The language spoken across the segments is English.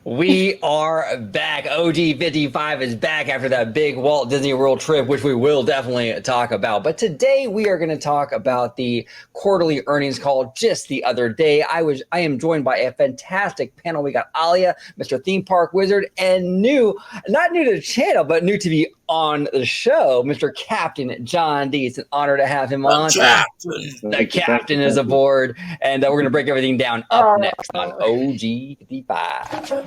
We are back. OG 55 is back after that big Walt Disney World trip, which we will definitely talk about. But today we are going to talk about the quarterly earnings call just the other day. I am joined by a fantastic panel. We got Aliaa, Mr. Theme Park Wizard, and not new to the channel, but new to be on the show, Mr. Cap'n John Dee. It's an honor to have him on. The captain is aboard, and we're going to break everything down up next on OG 55.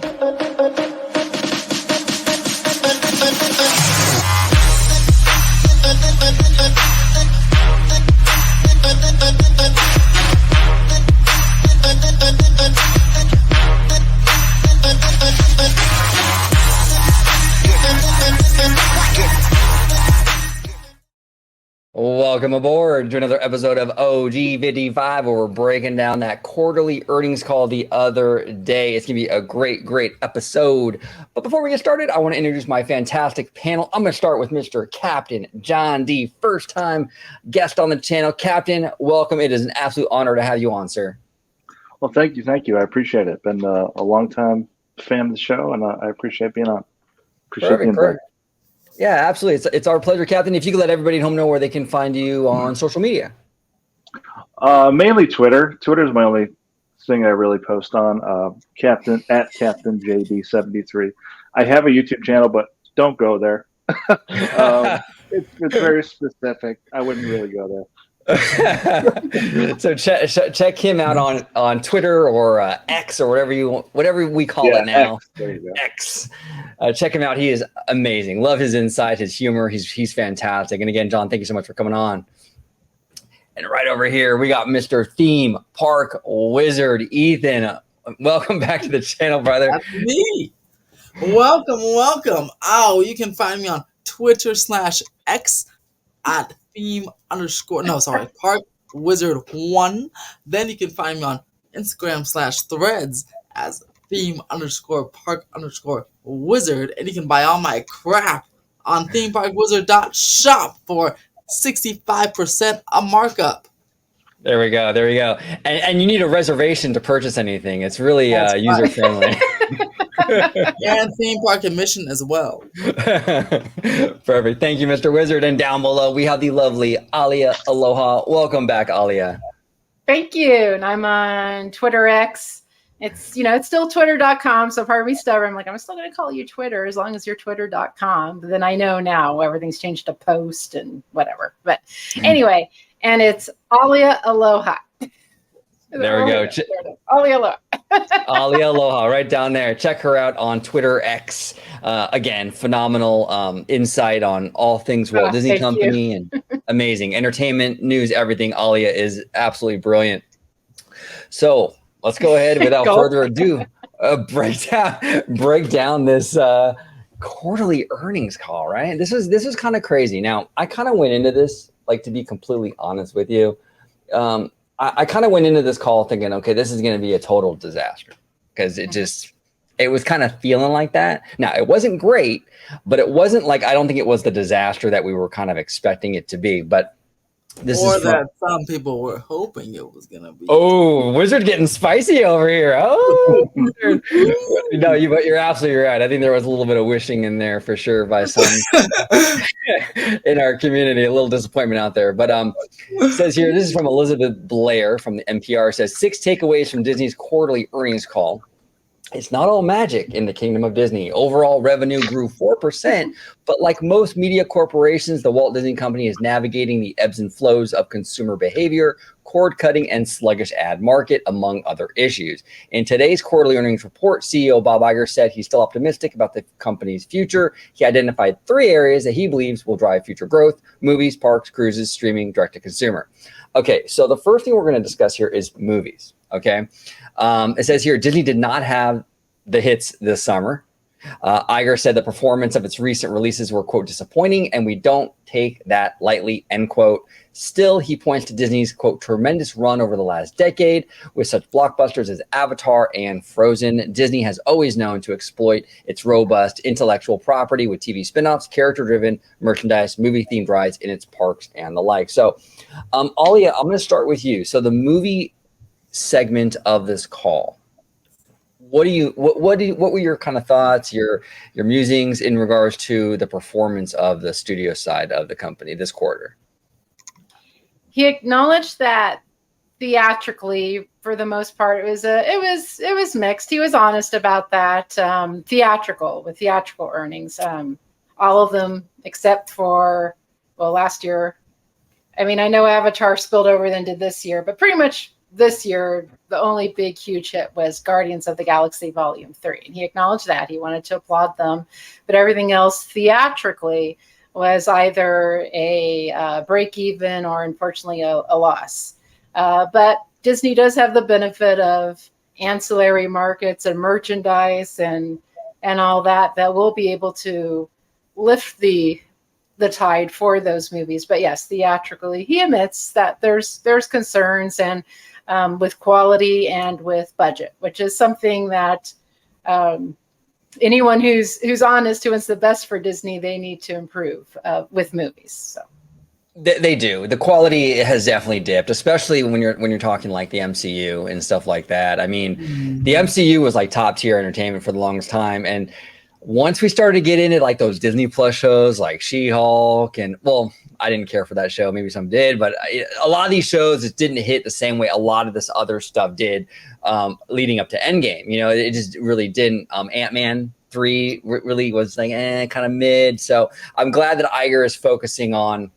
Welcome aboard to another episode of OG 55, where we're breaking down that quarterly earnings call the other day. It's going to be a great episode. But before we get started, I want to introduce my fantastic panel. I'm going to start with Mr. Cap'n John Dee, first time guest on the channel. Captain, welcome. It is an absolute honor to have you on, sir. Well, thank you. I appreciate it. Been a long time fan of the show, and I appreciate being on. Perfect. Yeah, absolutely. It's our pleasure, Captain. If you could let everybody at home know where they can find you on social media. Mainly Twitter. Twitter is my only thing I really post on. Captain JD73. I have a YouTube channel, but don't go there. It's very specific. I wouldn't really go there. So check him out on Twitter or X or whatever we call it now. X. There you go. X. Check him out. He is amazing. Love his insight, his humor. He's fantastic. And again, John, thank you so much for coming on. And right over here, we got Mr. Theme Park Wizard, Ethan. Welcome back to the channel, brother. That's me. Welcome. Oh, you can find me on Twitter/X at Park Wizard 1. Then you can find me on Instagram/Threads as Theme_Park_Wizard, and you can buy all my crap on themeparkwizard.shop for 65% a markup. There we go. And you need a reservation to purchase anything. It's really user friendly. And theme park admission as well. Perfect. Thank you, Mr. Wizard. And down below, we have the lovely Aliaa. Aloha. Welcome back, Aliaa. Thank you. And I'm on Twitter X. It's still twitter.com. So part of me stubborn. I'm still going to call you Twitter as long as you're twitter.com. But then I know now everything's changed to post and whatever. But anyway, and it's Aliaa Aloha. There we go. Aliaa Aloha. Aliaa Aloha, right down there. Check her out on Twitter X. Again, phenomenal insight on all things Walt Disney Company and amazing entertainment, news, everything. Aliaa is absolutely brilliant. So let's go ahead without further ado. Break down this quarterly earnings call. Right. This is kind of crazy. Now, I kind of went into this, to be completely honest with you. I kind of went into this call thinking, okay, this is going to be a total disaster because it was kind of feeling like that. Now, it wasn't great, but it wasn't I don't think it was the disaster that we were kind of expecting it to be. But some people were hoping it was going to be. Oh, Wizard getting spicy over here. Oh, no, you're absolutely right. I think there was a little bit of wishing in there for sure by some in our community. A little disappointment out there. But it says here, this is from Elizabeth Blair from the NPR. It says 6 takeaways from Disney's quarterly earnings call. It's not all magic in the kingdom of Disney. Overall revenue grew 4%, but like most media corporations, the Walt Disney Company is navigating the ebbs and flows of consumer behavior, cord cutting, and sluggish ad market, among other issues. In today's quarterly earnings report, CEO Bob Iger said he's still optimistic about the company's future. He identified 3 areas that he believes will drive future growth: movies, parks, cruises, streaming, direct-to-consumer. Okay, so the first thing we're going to discuss here is movies, okay? It says here, Disney did not have the hits this summer. Iger said the performance of its recent releases were, quote, disappointing, and we don't take that lightly, end quote. Still, he points to Disney's, quote, tremendous run over the last decade with such blockbusters as Avatar and Frozen. Disney has always known to exploit its robust intellectual property with TV spinoffs, character-driven merchandise, movie-themed rides in its parks, and the like. So, Aliaa, I'm going to start with you. So the movie segment of this call, what were your kind of thoughts, your musings in regards to the performance of the studio side of the company this quarter? He acknowledged that theatrically, for the most part, it was mixed. He was honest about that. Theatrical earnings, all of them except for last year. I mean, I know Avatar spilled over than did this year, but pretty much this year, the only big, huge hit was Guardians of the Galaxy Volume 3. And he acknowledged that. He wanted to applaud them. But everything else theatrically was either a break even or, unfortunately, a loss. But Disney does have the benefit of ancillary markets and merchandise and all that will be able to lift the tide for those movies. But yes, theatrically, he admits that there's concerns and with quality and with budget, which is something that anyone who's honest, who wants the best for Disney, they need to improve with movies. So. They do. The quality has definitely dipped, especially when you're talking like the MCU and stuff like that. I mean, the MCU was like top tier entertainment for the longest time, and once we started to get into like those Disney Plus shows like She-Hulk, and I didn't care for that show. Maybe some did, but a lot of these shows just didn't hit the same way a lot of this other stuff did leading up to Endgame. You know, it just really didn't. Ant-Man 3 really was like kind of mid. So I'm glad that Iger is focusing on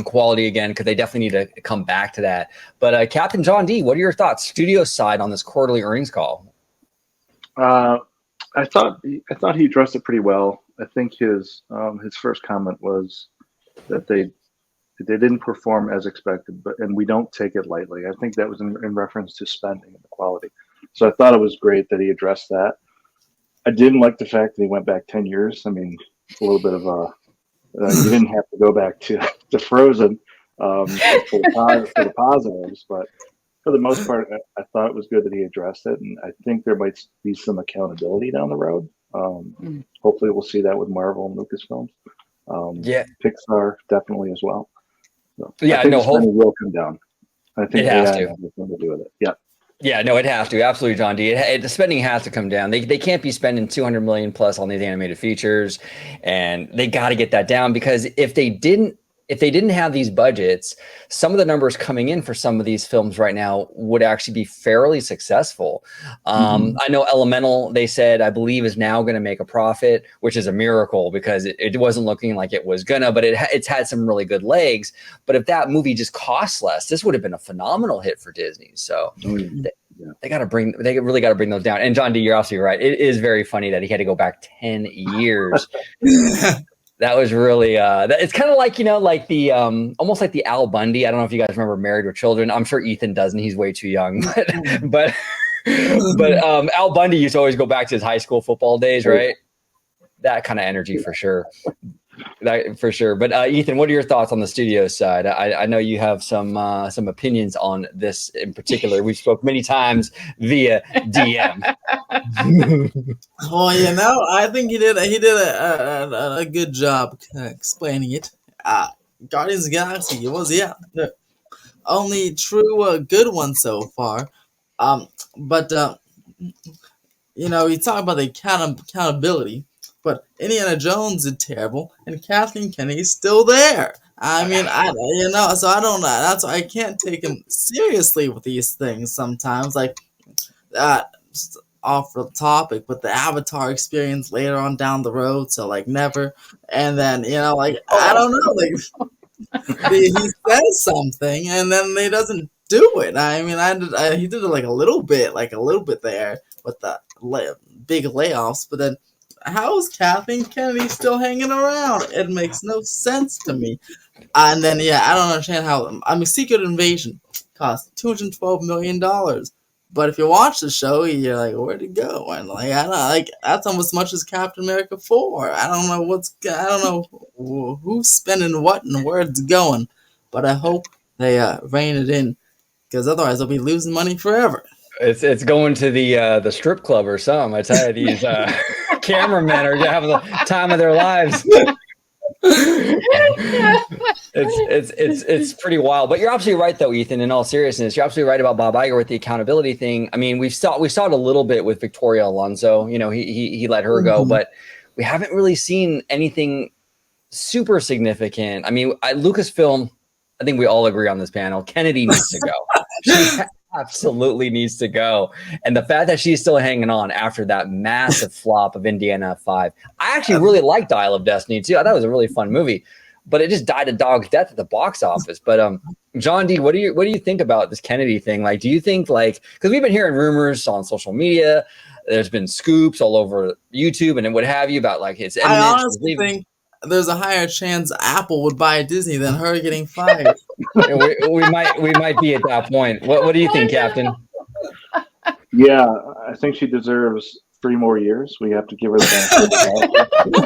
quality again, because they definitely need to come back to that. But Captain John Dee, what are your thoughts, studio side, on this quarterly earnings call? I thought he addressed it pretty well. I think his first comment was that they didn't perform as expected, and we don't take it lightly. I think that was in reference to spending and the quality. So I thought it was great that he addressed that. I didn't like the fact that he went back 10 years. I mean, it's a little bit of a you didn't have to go back to Frozen for the positives, but for the most part, I thought it was good that he addressed it, and I think there might be some accountability down the road. Hopefully, we'll see that with Marvel and Lucasfilms. Pixar definitely as well. So yeah, I think the spending will come down. I think it has AI to. has something to do with it. Yeah. Yeah, no, it has to. Absolutely, John D. The spending has to come down. They can't be spending $200 million plus on these animated features, and they got to get that down, because if they didn't have these budgets, some of the numbers coming in for some of these films right now would actually be fairly successful. I know Elemental, they said, I believe, is now going to make a profit, which is a miracle, because it wasn't looking like it was gonna, but it's had some really good legs. But if that movie just costs less, this would have been a phenomenal hit for Disney. So they really got to bring those down. And John D, you're absolutely right. It is very funny that he had to go back 10 years. That was really it's kind of like, like the almost like the Al Bundy. I don't know if you guys remember Married with Children. I'm sure Ethan doesn't. He's way too young. But Al Bundy used to always go back to his high school football days, right? That kind of energy for sure. But Ethan, what are your thoughts on the studio side? I know you have some opinions on this in particular. We've spoke many times via DM. I think he did a good job explaining it. Guardians of the Galaxy, it was the only true good one so far. But you talk about the accountability. But Indiana Jones did terrible, and Kathleen Kennedy's still there. I mean, so I don't know. That's why I can't take him seriously with these things sometimes. Like, off the topic, but the Avatar experience later on down the road, so like never. And then I don't know, like he says something, and then he doesn't do it. I mean, he did it like a little bit there with the big layoffs, but then. How is Kathleen Kennedy still hanging around? It makes no sense to me. And then, I don't understand how. Secret Invasion cost $212 million. But if you watch the show, you're like, where'd it go? And that's almost as much as Captain America 4. I don't know who's spending what and where it's going. But I hope they rein it in, because otherwise they'll be losing money forever. It's going to the strip club or something. I tell you, these cameramen are having the time of their lives. It's pretty wild. But you're absolutely right, though, Ethan. In all seriousness, you're absolutely right about Bob Iger with the accountability thing. I mean, we saw it a little bit with Victoria Alonso. You know, he let her go, but we haven't really seen anything super significant. I mean, Lucasfilm, I think we all agree on this panel. Kennedy needs to go. She absolutely needs to go. And the fact that she's still hanging on after that massive flop of Indiana 5. I actually really liked Dial of Destiny too. I thought it was a really fun movie, but it just died a dog's death at the box office. But John D, what do you think about this Kennedy thing? Like, do you think, like, because we've been hearing rumors on social media, there's been scoops all over YouTube and what have you about like his I honestly think there's a higher chance Apple would buy Disney than her getting fired. we might be at that point. What do you think, Captain? Yeah, I think she deserves 3 more years. We have to give her the benefit.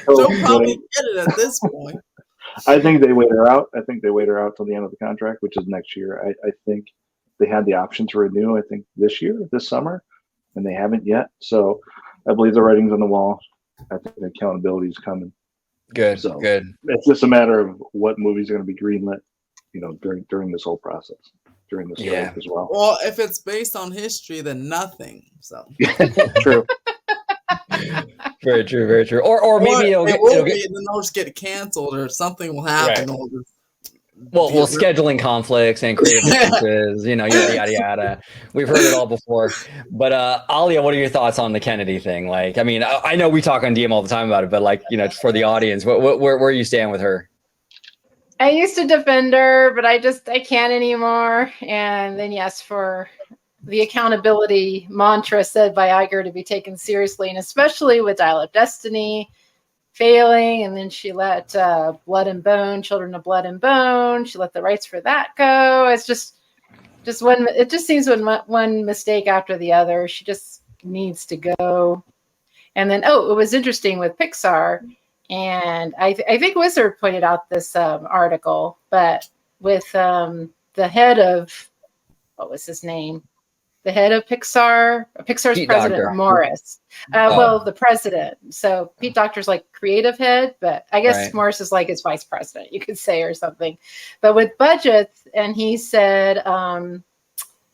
She'll probably get it at this point. I think they wait her out. I think they wait her out till the end of the contract, which is next year. I think they had the option to renew, I think, this summer, and they haven't yet. So I believe the writing's on the wall. I think the accountability is coming. Good, so good. It's just a matter of what movies are going to be greenlit, you know, during this whole process, during this strike as well. Well, if it's based on history, then nothing. So true. Very true, very true. Or maybe then they'll just get canceled or something will happen. Right. Well, scheduling conflicts and creative differences, you know, yada yada. We've heard it all before. But Aliaa, what are your thoughts on the Kennedy thing? Like, I mean, I know we talk on DM all the time about it, but like, you know, for the audience, where you stand with her? I used to defend her, but I can't anymore. And then yes, for the accountability mantra said by Iger to be taken seriously, and especially with Dial of Destiny failing, and then she let Blood and Bone, Children of Blood and Bone, she let the rights for that go. It's just one. It just seems one mistake after the other. She just needs to go. And then it was interesting with Pixar, and I think Wizard pointed out this article, but with the head of, what was his name? The head of Pixar's Pete president, Docter. Morris. Well, the president. So Pete Docter's like creative head, but I guess Morris is like his vice president, you could say, or something. But with budgets, and he said,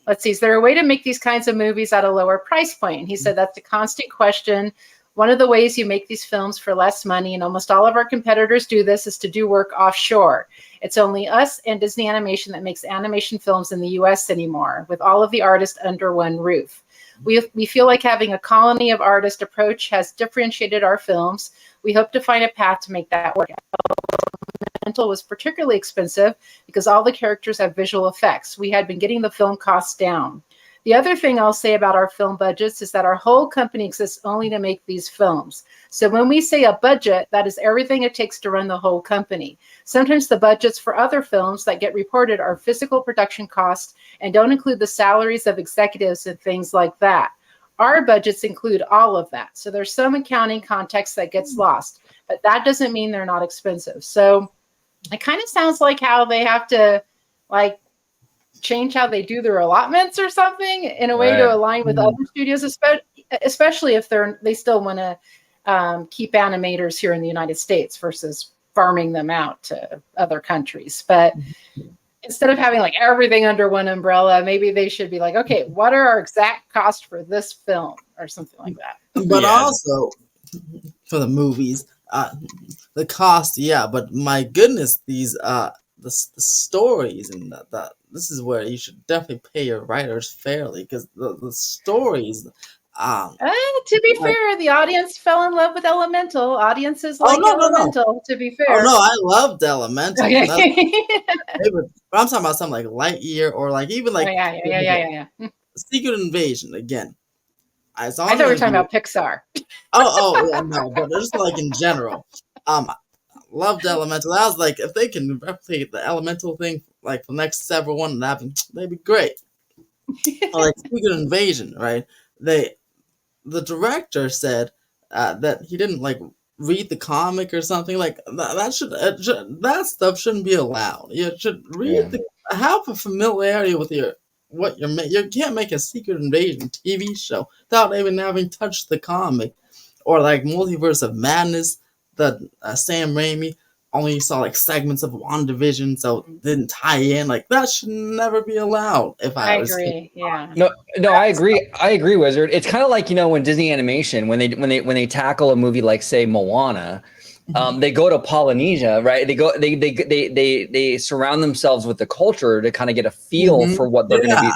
let's see, is there a way to make these kinds of movies at a lower price point? And he said, that's a constant question. One of the ways you make these films for less money, and almost all of our competitors do this, is to do work offshore. It's only us and Disney Animation that makes animation films in the US anymore, with all of the artists under one roof. We feel like having a colony of artist approach has differentiated our films. We hope to find a path to make that work. Elemental was particularly expensive because all the characters have visual effects. We had been getting the film costs down. The other thing I'll say about our film budgets is that our whole company exists only to make these films. So when we say a budget, that is everything it takes to run the whole company. Sometimes the budgets for other films that get reported are physical production costs and don't include the salaries of executives and things like that. Our budgets include all of that. So there's some accounting context that gets lost, but that doesn't mean they're not expensive. So it kind of sounds like how they have to change how they do their allotments or something in a way to align with other studios, especially if they still want to keep animators here in the United States versus farming them out to other countries. But instead of having like everything under one umbrella, maybe they should be like, okay, what are our exact costs for this film or something like that? But also for the movies, the cost, but my goodness, these the stories and this is where you should definitely pay your writers fairly, because the stories. To be fair, the audience fell in love with Elemental. Audiences like Elemental. No. To be fair, I loved Elemental. Okay. But I'm talking about something like Lightyear or like even like Secret Invasion again. I thought we were talking about Pixar. But just like in general. Loved Elemental. I was like, if they can replicate the Elemental thing like the next several one, they'd be great. Like Secret Invasion, right? The director said that he didn't like read the comic or something like that. That stuff shouldn't be allowed. You should have a familiarity with what you're making. You can't make a Secret Invasion TV show without even having touched the comic. or like Multiverse of Madness, the Sam Raimi only saw like segments of WandaVision, so it didn't tie in. Like that should never be allowed. If I was agree. Yeah. No, I agree. I agree, Wizard. It's kind of like, when Disney Animation, when they tackle a movie like, say, Moana, they go to Polynesia, right? They surround themselves with the culture to kind of get a feel for what they're going to be.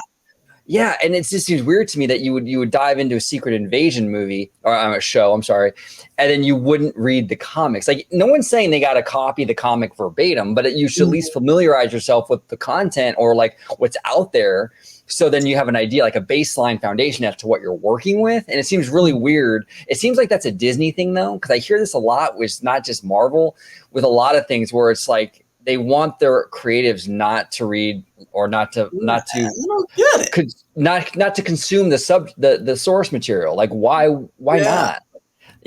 Yeah, and it just seems weird to me that you would dive into a Secret Invasion movie or a show, I'm sorry, and then you wouldn't read the comics. Like, no one's saying they got to copy the comic verbatim, but you should at least familiarize yourself with the content or like what's out there. So then you have an idea, like a baseline foundation as to what you're working with. And it seems really weird. It seems like that's a Disney thing, though, because I hear this a lot, which is not just Marvel, with a lot of things where it's like they want their creatives not to read or not to consume the source material. Like, why not?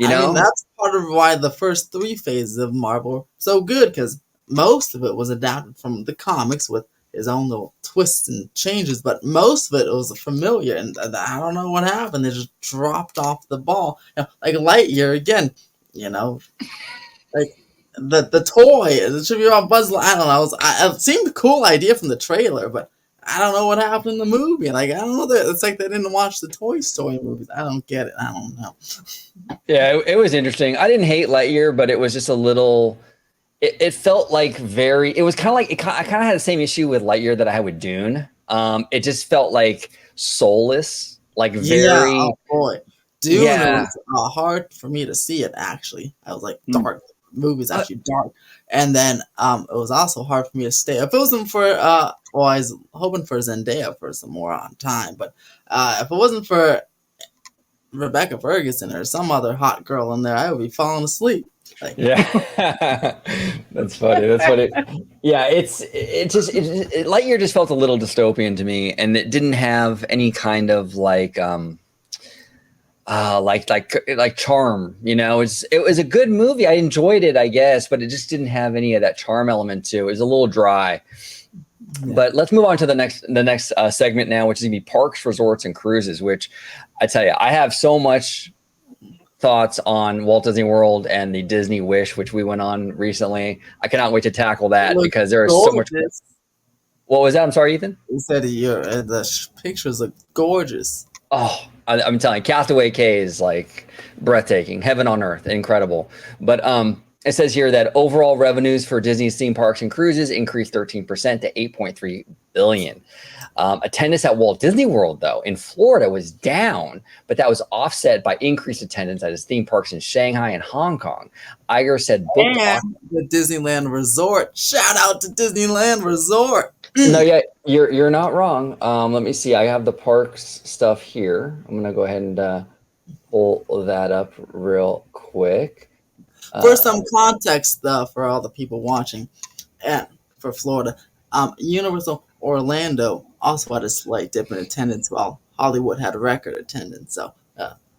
I mean, that's part of why the first 3 phases of Marvel were so good, because most of it was adapted from the comics with his own little twists and changes, but most of it was familiar, and I don't know what happened. They just dropped off the ball. Like Lightyear again, like the toy. It should be about Buzz. I don't know. It seemed a cool idea from the trailer, but I don't know what happened in the movie. Like, I don't know. It's like they didn't watch the Toy Story movies. I don't get it. I don't know. Yeah, it was interesting. I didn't hate Lightyear, but it was just a little. It felt like it was kind of like I kind of had the same issue with Lightyear that I had with Dune. It just felt like soulless, like very. Yeah, oh boy, Dune was hard for me to see it. Actually, I was like dark. The movie's actually dark, and then it was also hard for me to stay. If it wasn't for I was hoping for Zendaya for some more on time, but if it wasn't for Rebecca Ferguson or some other hot girl in there, I would be falling asleep. Like, that's funny. Yeah, Lightyear just felt a little dystopian to me, and it didn't have any kind of like charm. It was a good movie. I enjoyed it, I guess, but it just didn't have any of that charm element to it. It was a little dry. Yeah. But let's move on to the next segment now, which is going to be parks, resorts, and cruises. Which I tell you, I have so much thoughts on Walt Disney World and the Disney Wish, which we went on recently. I cannot wait to tackle that because there is so much. What was that? I'm sorry, Ethan. You said the pictures look gorgeous. Oh, I'm telling you, Castaway Cay is like breathtaking, heaven on earth, incredible. But it says here that overall revenues for Disney's theme parks and cruises increased 13% to $8.3 billion. Attendance at Walt Disney World, though, in Florida was down, but that was offset by increased attendance at his theme parks in Shanghai and Hong Kong. Iger said, the Disneyland Resort. Shout out to Disneyland Resort. No, yeah, you're not wrong. Let me see. I have the parks stuff here. I'm gonna go ahead and pull that up real quick. For some context, for all the people watching, and for Florida, Universal Orlando also had a slight dip in attendance, while Hollywood had a record attendance. So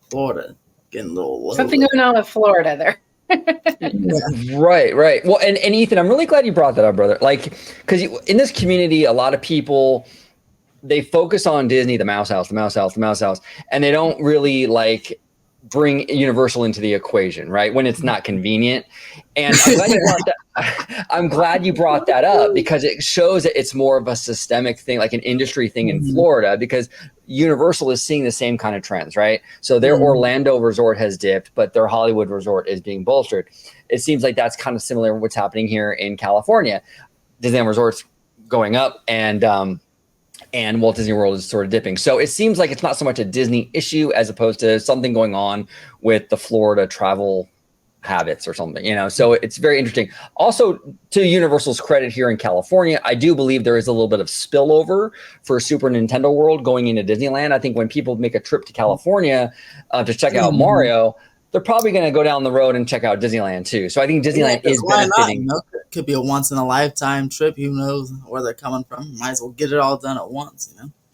Florida getting a little low. Something going on with Florida there. Right. Well, and Ethan, I'm really glad you brought that up, brother. Like, because in this community, a lot of people, they focus on Disney, the Mouse House, and they don't really like bring Universal into the equation, right? When it's not convenient. And I'm glad you brought that up because it shows that it's more of a systemic thing, like an industry thing in Florida, because Universal is seeing the same kind of trends, right? So their Orlando resort has dipped, but their Hollywood resort is being bolstered. It seems like that's kind of similar to what's happening here in California. Disneyland Resort's going up and Walt Disney World is sort of dipping. So it seems like it's not so much a Disney issue as opposed to something going on with the Florida travel habits or something, so it's very interesting. Also, to Universal's credit here in California, I do believe there is a little bit of spillover for Super Nintendo World going into Disneyland. I think when people make a trip to California to check out Mario, they're probably going to go down the road and check out Disneyland too. So I think Disneyland is benefiting. It could be a once in a lifetime trip. Who knows where they're coming from? Might as well get it all done at once,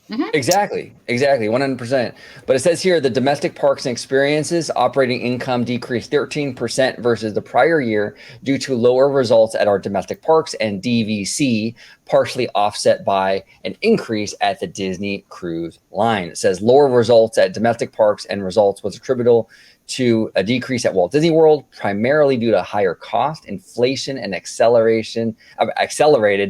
Exactly, 100%. But it says here the domestic parks and experiences operating income decreased 13% versus the prior year due to lower results at our domestic parks and DVC, partially offset by an increase at the Disney Cruise Line. It says lower results at domestic parks and results was attributable to a decrease at Walt Disney World, primarily due to higher cost, inflation, and accelerated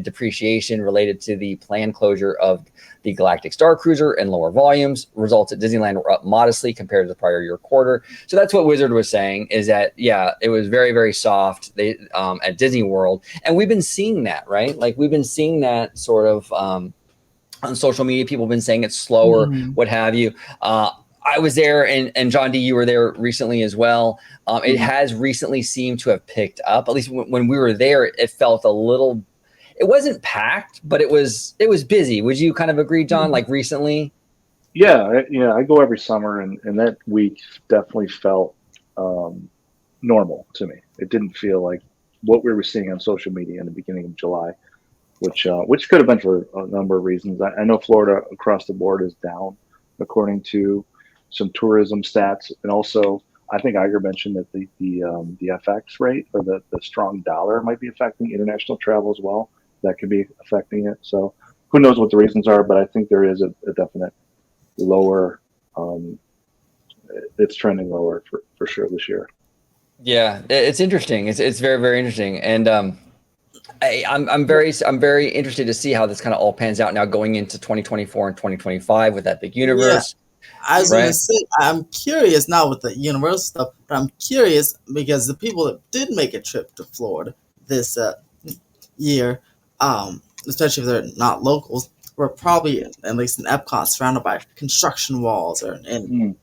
depreciation related to the planned closure of the Galactic Star Cruiser and lower volumes. Results at Disneyland were up modestly compared to the prior year quarter. So that's what Wizard was saying, is that, yeah, it was very, very soft at Disney World. And we've been seeing that, right? Like we've been seeing that sort of on social media. People have been saying it's slower, what have you. I was there, and John D, you were there recently as well. It has recently seemed to have picked up. At least when we were there, it felt a little. It wasn't packed, but it was busy. Would you kind of agree, John? Like recently? Yeah. I go every summer, and that week definitely felt normal to me. It didn't feel like what we were seeing on social media in the beginning of July, which could have been for a number of reasons. I know Florida across the board is down, according to some tourism stats, and also I think Iger mentioned that the FX rate, or the strong dollar, might be affecting international travel as well. That could be affecting it. So who knows what the reasons are, but I think there is a definite lower. It's trending lower for sure this year. Yeah, it's interesting. It's very, very interesting, and I'm very interested to see how this kind of all pans out now going into 2024 and 2025 with that big universe. Yeah. I was going to say, I'm curious now with the Universal stuff, but I'm curious because the people that did make a trip to Florida this year, especially if they're not locals, were probably, at least in Epcot, surrounded by construction walls or and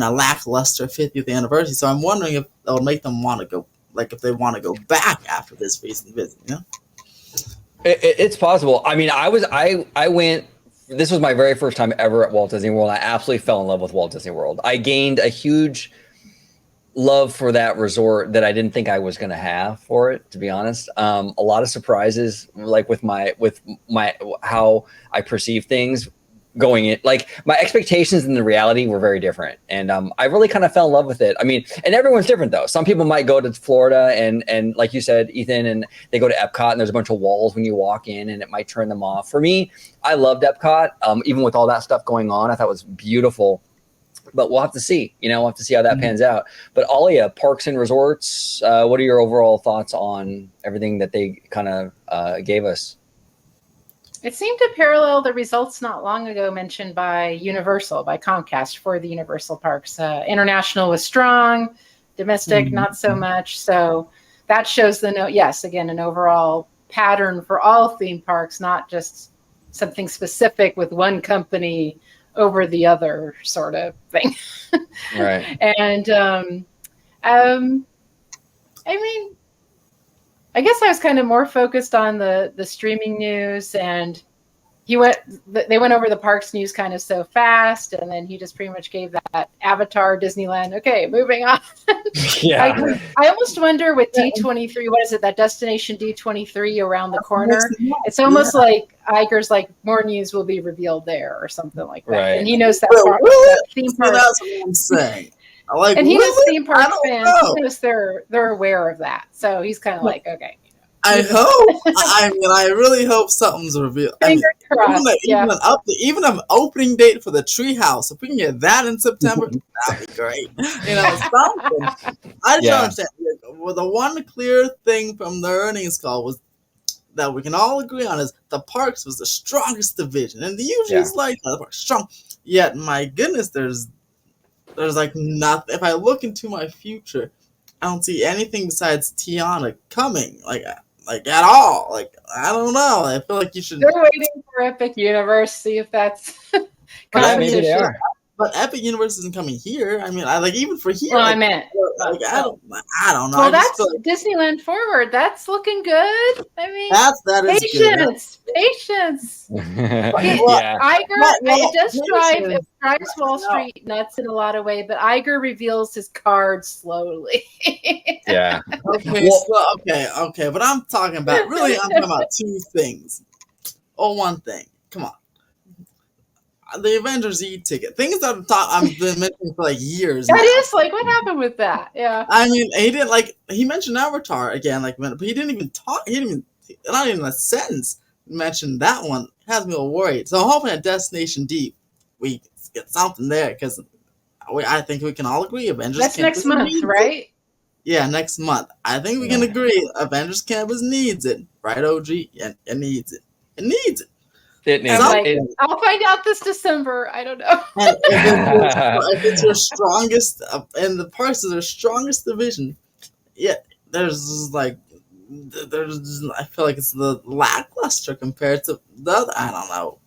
a lackluster 50th anniversary. So I'm wondering if that would make them want to go, like if they want to go back after this recent visit. You know? It's possible. I mean, I went. This was my very first time ever at Walt Disney World. I absolutely fell in love with Walt Disney World. I gained a huge love for that resort that I didn't think I was going to have for it, to be honest. A lot of surprises, like with my how I perceive things going in. Like my expectations and the reality were very different, and I really kind of fell in love with it. I mean, and everyone's different though. Some people might go to Florida and like you said, Ethan, and they go to Epcot and there's a bunch of walls when you walk in, and it might turn them off. For me, I loved Epcot, even with all that stuff going on. I thought it was beautiful. But we'll have to see. We'll have to see how that pans out. But Aliaa, parks and resorts, what are your overall thoughts on everything that they kind of gave us? It seemed to parallel the results not long ago mentioned by Universal, by Comcast, for the Universal parks. International was strong, domestic not so much. So that shows again, an overall pattern for all theme parks, not just something specific with one company over the other sort of thing. Right. And I mean, I guess I was kind of more focused on the streaming news, and they went over the parks news kind of so fast, and then he just pretty much gave that Avatar Disneyland. Okay, moving on. Yeah. I almost wonder with D23, what is it, that Destination D23 around the corner? It's almost like Iger's like more news will be revealed there or something like that. Right. And he knows that, Really? theme park. That's what I'm saying. And he knows theme park fans. Know. He knows they're aware of that. So he's kind of like, okay. I hope. I mean, I really hope something's revealed. Fingers crossed. Even an opening date for the treehouse. If we can get that in September, that'd be great. Something. I just understand. Well, the one clear thing from the earnings call was that we can all agree on is the parks was the strongest division, and the usually is like the parks strong. Yet, my goodness, there's like nothing. If I look into my future, I don't see anything besides Tiana coming. Like at all. Like, I don't know. I feel like you should. They're waiting for Epic Universe, see if that's. Maybe they are. But Epic Universe isn't coming here. I mean, even for here. Well, I meant. I don't know. Well, that's Disneyland Forward. That's looking good. I mean, that is patience. Good. Patience. Iger, it drives Wall Street nuts in a lot of ways, but Iger reveals his cards slowly. Yeah. Okay. But I'm talking about two things. Or one thing. Come on. the Avengers e-ticket. Things that I've been mentioning for like years. That now. is like, what happened with that? Yeah. I mean, he didn't like. He mentioned Avatar again, like, but he didn't even talk. He didn't even, not even a sentence mentioned that one. It has me all worried. So I'm hoping at Destination D we get something there because I think we can all agree Avengers. That's next month, right? Yeah, next month. I think we can agree Avengers Campus needs it, right? OG, and it needs it. It needs it. It needs I'm like, it. I'll find out this December. I don't know. And if it's your strongest, and the parks is their strongest division, yeah, there's like, I feel like it's the lackluster compared to the other. I don't know.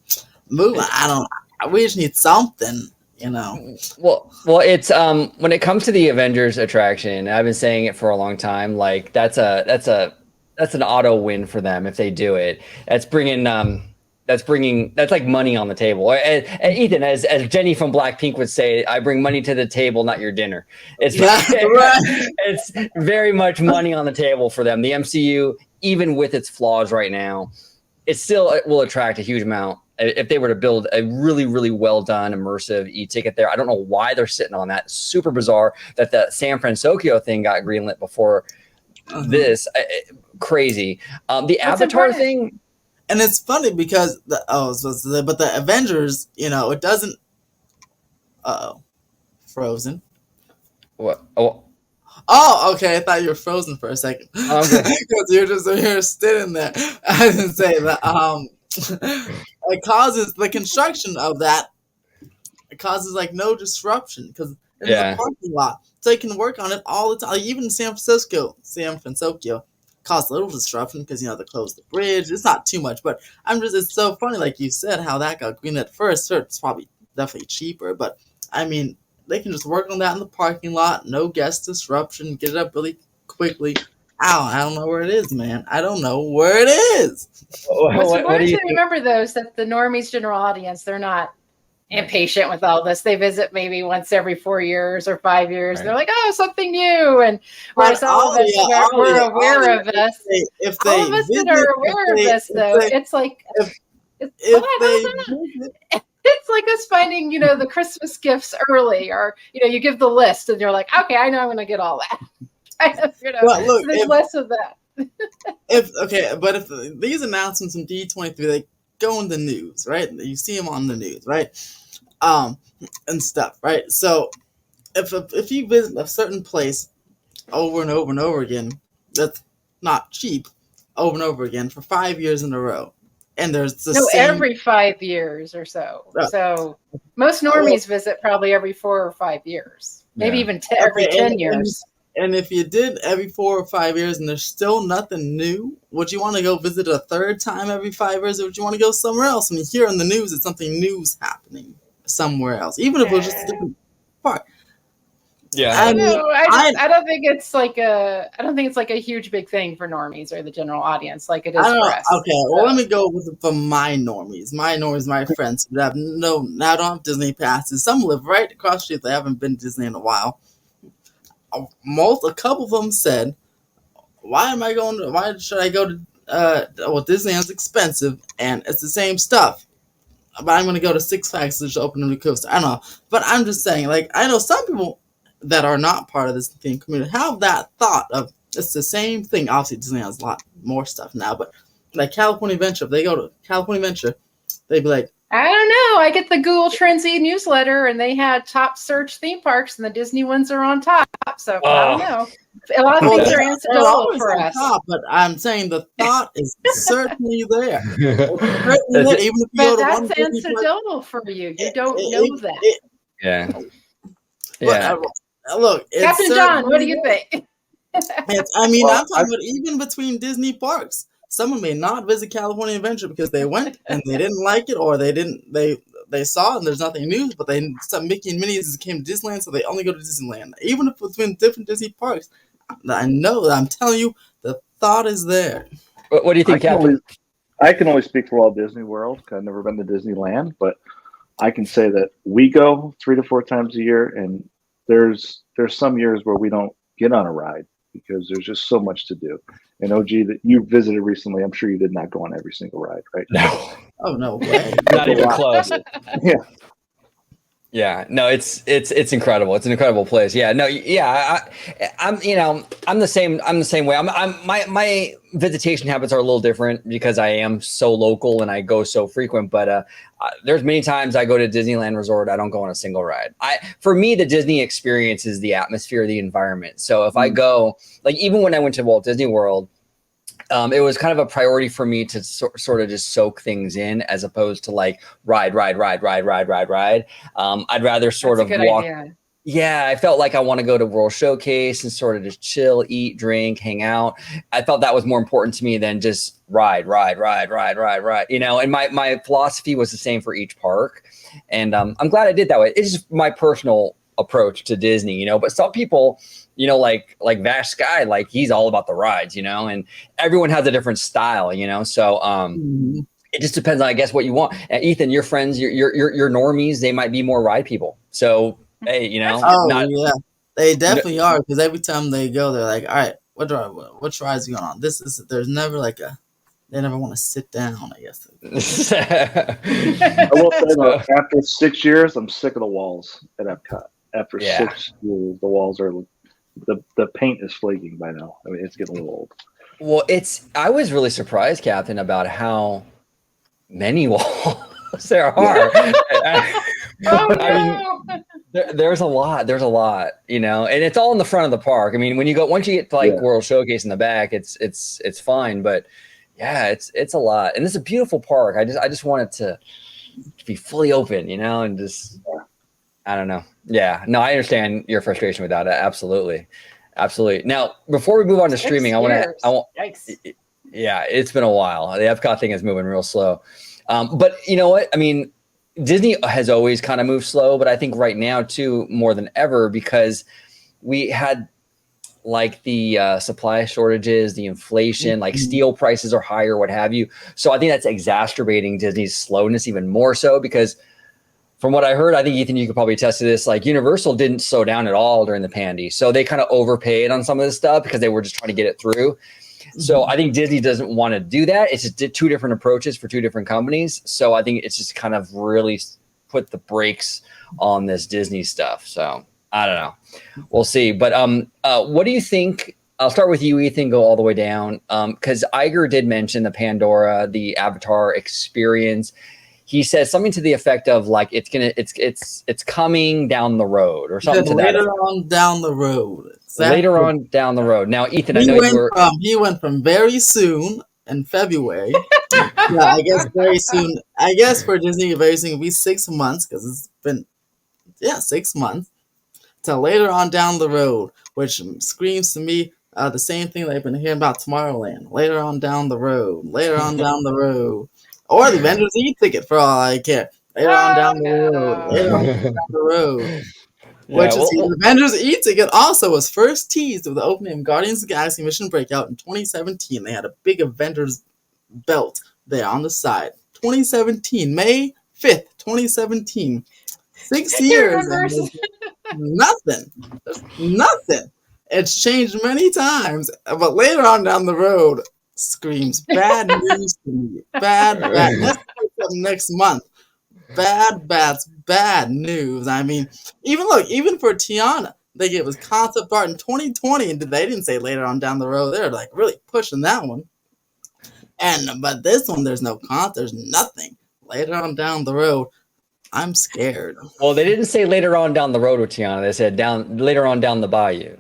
We just need something, you know. Well, it's when it comes to the Avengers attraction, I've been saying it for a long time. Like that's an auto win for them if they do it. That's like money on the table. And Ethan, as Jenny from Blackpink would say, I bring money to the table, not your dinner. It's it's very much money on the table for them. The MCU, even with its flaws right now, it will attract a huge amount. If they were to build a really, really well done immersive e-ticket there, I don't know why they're sitting on that. Super bizarre that the San Francisco thing got greenlit before this. Crazy. The Avatar thing. And it's funny because but the Avengers, you know, it doesn't. Frozen. What? Oh, okay. I thought you were frozen for a second because you're sitting there. I didn't say that. It causes the construction of that. It causes like no disruption because it's a parking lot, so you can work on it all the time. Like, even in San Francisco, caused little disruption because, you know, they closed the bridge. It's not too much, but it's so funny, like you said, how that got green at first. Sure, it's probably definitely cheaper, but I mean, they can just work on that in the parking lot, no guest disruption, get it up really quickly. I don't know where it is, man. I don't know where it is. What's important to remember, though, is that the normies general audience, they're not impatient with all this. They visit maybe once every 4 years or 5 years. Right. They're like, oh, something new. And whereas all of us we're aware of this. All of us that are aware of this, though, it's like, it's like us finding, you know, the Christmas gifts early, or, you know, you give the list and you're like, okay, I know I'm going to get all that. You know, well, look, so there's less of that. If these announcements from D23, they go in the news, right? You see them on the news, right? And stuff, right? So if you visit a certain place over and over and over again, that's not cheap, over and over again for 5 years in a row, and there's the same every 5 years or so. So most normies visit probably every 4 or 5 years, maybe even every 10 years. And if you did every 4 or 5 years and there's still nothing new, would you want to go visit a third time every 5 years, or would you want to go somewhere else? When you hear on the news that something new's happening somewhere else, even if it was just a different part. Yeah, I don't think it's like a huge big thing for normies or the general audience like it is for us. Okay, well, let me go for my normies. My normies, my friends who don't have Disney passes. Some live right across the street. They haven't been to Disney in a while. A couple of them said, why should I go to Disneyland's expensive and it's the same stuff, but I'm going to go to Six Flags to open a new coaster. I don't know, but I'm just saying, like, I know some people that are not part of this theme community have that thought of it's the same thing. Obviously Disney has a lot more stuff now, but like California Adventure, if they go to California Adventure, they'd be like, I don't know. I get the Google Trends newsletter, and they had top search theme parks, and the Disney ones are on top. So I don't know. A lot of things are anecdotal for us. But I'm saying the thought is certainly there. Even if you go to that's anecdotal for you. You don't know that. Yeah. Look, Captain John, what do you think? I'm talking about even between Disney parks. Someone may not visit California Adventure because they went and they didn't like it, or they saw it and there's nothing new, but some Mickey and Minnie's came to Disneyland, so they only go to Disneyland. Even if it's between different Disney parks, I know that I'm telling you, the thought is there. What do you think, Captain? I can only speak for Walt Disney World because I've never been to Disneyland, but I can say that we go 3 to 4 times a year, and there's some years where we don't get on a ride because there's just so much to do. And OG, that you visited recently, I'm sure you did not go on every single ride, right? No, Oh no way. not even close. Yeah. Yeah, no, it's incredible. It's an incredible place. Yeah, no, yeah, I'm I'm the same. I'm the same way. My visitation habits are a little different because I am so local and I go so frequent. But there's many times I go to Disneyland Resort, I don't go on a single ride. For me, the Disney experience is the atmosphere, the environment. So if I go, like even when I went to Walt Disney World, it was kind of a priority for me to sort of just soak things in as opposed to like ride. I'd rather sort That's of a good walk. idea. Yeah, I felt like I want to go to World Showcase and sort of just chill, eat, drink, hang out. I felt that was more important to me than just ride. You know, and my philosophy was the same for each park. And I'm glad I did that way. It's just my personal approach to Disney, you know, but some people, you know, like Vash Sky, like he's all about the rides, you know, and everyone has a different style, you know. So it just depends on, I guess, what you want. And Ethan, your friends, your normies, they might be more ride people. So hey, you know, Yeah, they definitely are, because every time they go, they're like, all right, which ride's going on? There's never like they never want to sit down, I guess. I will say though, after 6 years, I'm sick of the walls at Epcot. After 6 years, the walls are the paint is flaking by now. I mean, it's getting a little old. Well, I was really surprised, Captain, about how many walls there are. I mean, there's a lot, you know, and it's all in the front of the park. I mean, once you get to like World Showcase in the back, it's fine, but yeah, it's a lot, and it's a beautiful park. I just want it to be fully open, you know, and just I don't know. Yeah, no, I understand your frustration with that. Absolutely. Now, before we move on to streaming, I want. Yeah, it's been a while. The Epcot thing is moving real slow. But you know what? I mean, Disney has always kind of moved slow, but I think right now too, more than ever, because we had like the supply shortages, the inflation, like steel prices are higher, what have you. So I think that's exacerbating Disney's slowness even more so, because from what I heard, I think, Ethan, you could probably attest to this, like Universal didn't slow down at all during the pandy. So they kind of overpaid on some of this stuff because they were just trying to get it through. So I think Disney doesn't want to do that. It's just two different approaches for two different companies. So I think it's just kind of really put the brakes on this Disney stuff. So I don't know. We'll see. But what do you think? I'll start with you, Ethan, go all the way down. Because Iger did mention the Pandora, the Avatar experience. He says something to the effect of like it's coming down the road or something to that. Later on down the road. Exactly. Later on down the road. Now, Ethan, I know he went from very soon in February. Yeah, I guess very soon. I guess for Disney, very soon will be 6 months, because it's been 6 months, to later on down the road, which screams to me the same thing that I've been hearing about Tomorrowland. Later on down the road. Later on down the road. Or the Avengers E-ticket, for all I care. Later on down the road. Later on down the road. The Avengers E-ticket also was first teased with the opening of Guardians of the Galaxy Mission Breakout in 2017. They had a big Avengers belt there on the side. 2017, May 5th, 2017. 6 years. Nothing. There's nothing. It's changed many times, but later on down the road screams bad news to me. Bad. Let's pick up next month. Bad news. I mean, even for Tiana, they gave us concept art in 2020, and they didn't say later on down the road. They're like really pushing that one. But this one, there's no there's nothing. Later on down the road, I'm scared. Well, they didn't say later on down the road with Tiana. They said later on down the bayou.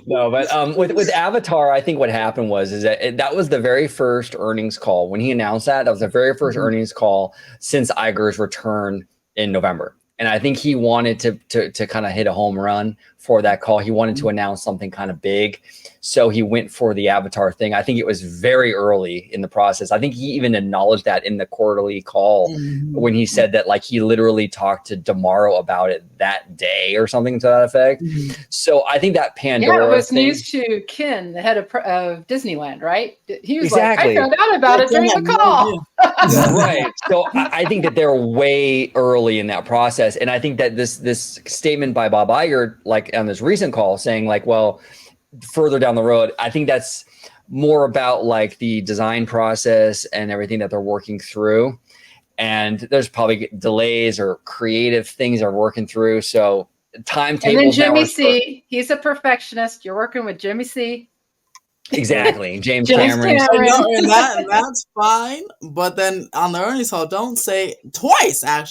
No, but with Avatar, I think what happened was that was the very first earnings call when he announced that. That was the very first earnings call since Iger's return in November. And I think he wanted to kind of hit a home run for that call. He wanted to announce something kind of big. So he went for the Avatar thing. I think it was very early in the process. I think he even acknowledged that in the quarterly call when he said that like he literally talked to Damaro about it that day or something to that effect. So I think that Pandora it was thing, news to Ken, the head of Disneyland, right? He was exactly. like, I found out about it during the call. Right. So I think that they're way early in that process. And I think that this statement by Bob Iger, like on this recent call saying like, well, further down the road. I think that's more about like the design process and everything that they're working through. And there's probably delays or creative things they're working through. So timetables. And then Jimmy C, he's a perfectionist. You're working with Jimmy C. Exactly. James James Cameron. Cameron. And that's fine. But then on the earnings call, don't say twice. And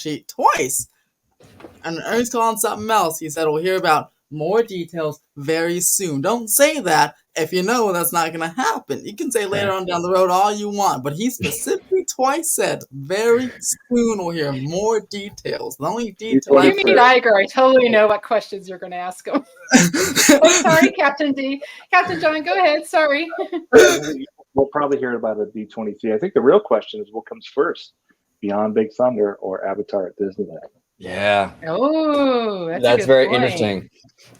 the earnings call on something else, he said we'll hear about more details very soon. Don't say that if you know that's not going to happen. You can say later on down the road all you want, but he specifically twice said very soon we'll hear more details. The only detail You mean Iger? I totally know what questions you're going to ask him. Oh, sorry, Captain D. Captain John, go ahead. Sorry. We'll probably hear about a D23. I think the real question is what comes first, Beyond Big Thunder or Avatar at Disneyland? Yeah. Oh, that's very interesting.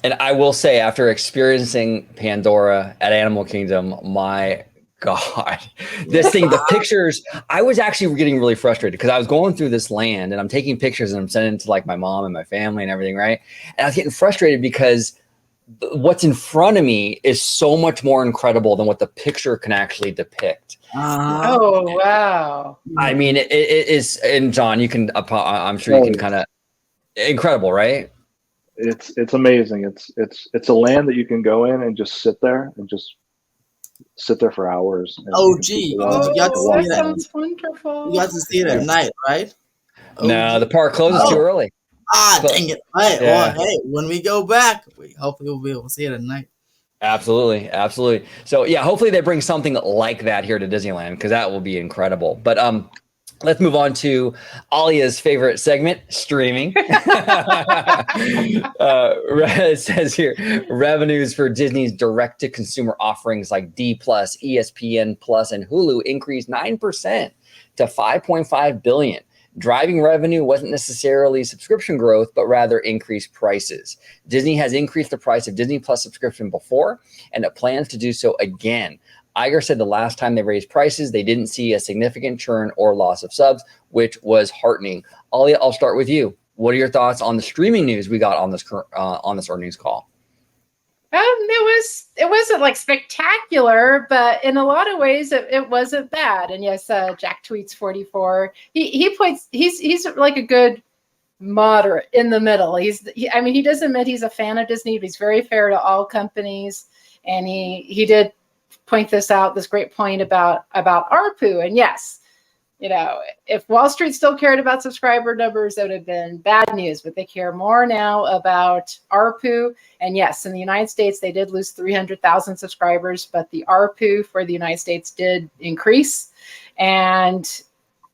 And I will say, after experiencing Pandora at Animal Kingdom, my God, this thing, the pictures, I was actually getting really frustrated because I was going through this land and I'm taking pictures and I'm sending it to like my mom and my family and everything, right? And I was getting frustrated because what's in front of me is so much more incredible than what the picture can actually depict. Oh, wow. I mean, it is, and John, you can, I'm sure you can kind of, incredible, right? It's amazing. It's a land that you can go in and just sit there for hours. That sounds wonderful. You got to see it at night, right? No, the park closes too early. Dang it. Right. Yeah. Well, hey, when we go back, hopefully we'll be able to see it at night. Absolutely. So yeah, hopefully they bring something like that here to Disneyland because that will be incredible. But let's move on to Aliaa's favorite segment, streaming. It says here, revenues for Disney's direct-to-consumer offerings like D+, ESPN Plus, and Hulu increased 9% to $5.5 billion. Driving revenue wasn't necessarily subscription growth, but rather increased prices. Disney has increased the price of Disney Plus subscription before, and it plans to do so again. Iger said the last time they raised prices, they didn't see a significant churn or loss of subs, which was heartening. Aliaa, I'll start with you. What are your thoughts on the streaming news we got on this earnings call? It wasn't like spectacular, but in a lot of ways it wasn't bad. And yes, Jack Tweets 44. He's like a good moderate in the middle. He does admit he's a fan of Disney, but he's very fair to all companies. And he did point this great point about ARPU. And yes, if Wall Street still cared about subscriber numbers, that would have been bad news, but they care more now about ARPU. And yes, in the United States, they did lose 300,000 subscribers, but the ARPU for the United States did increase. And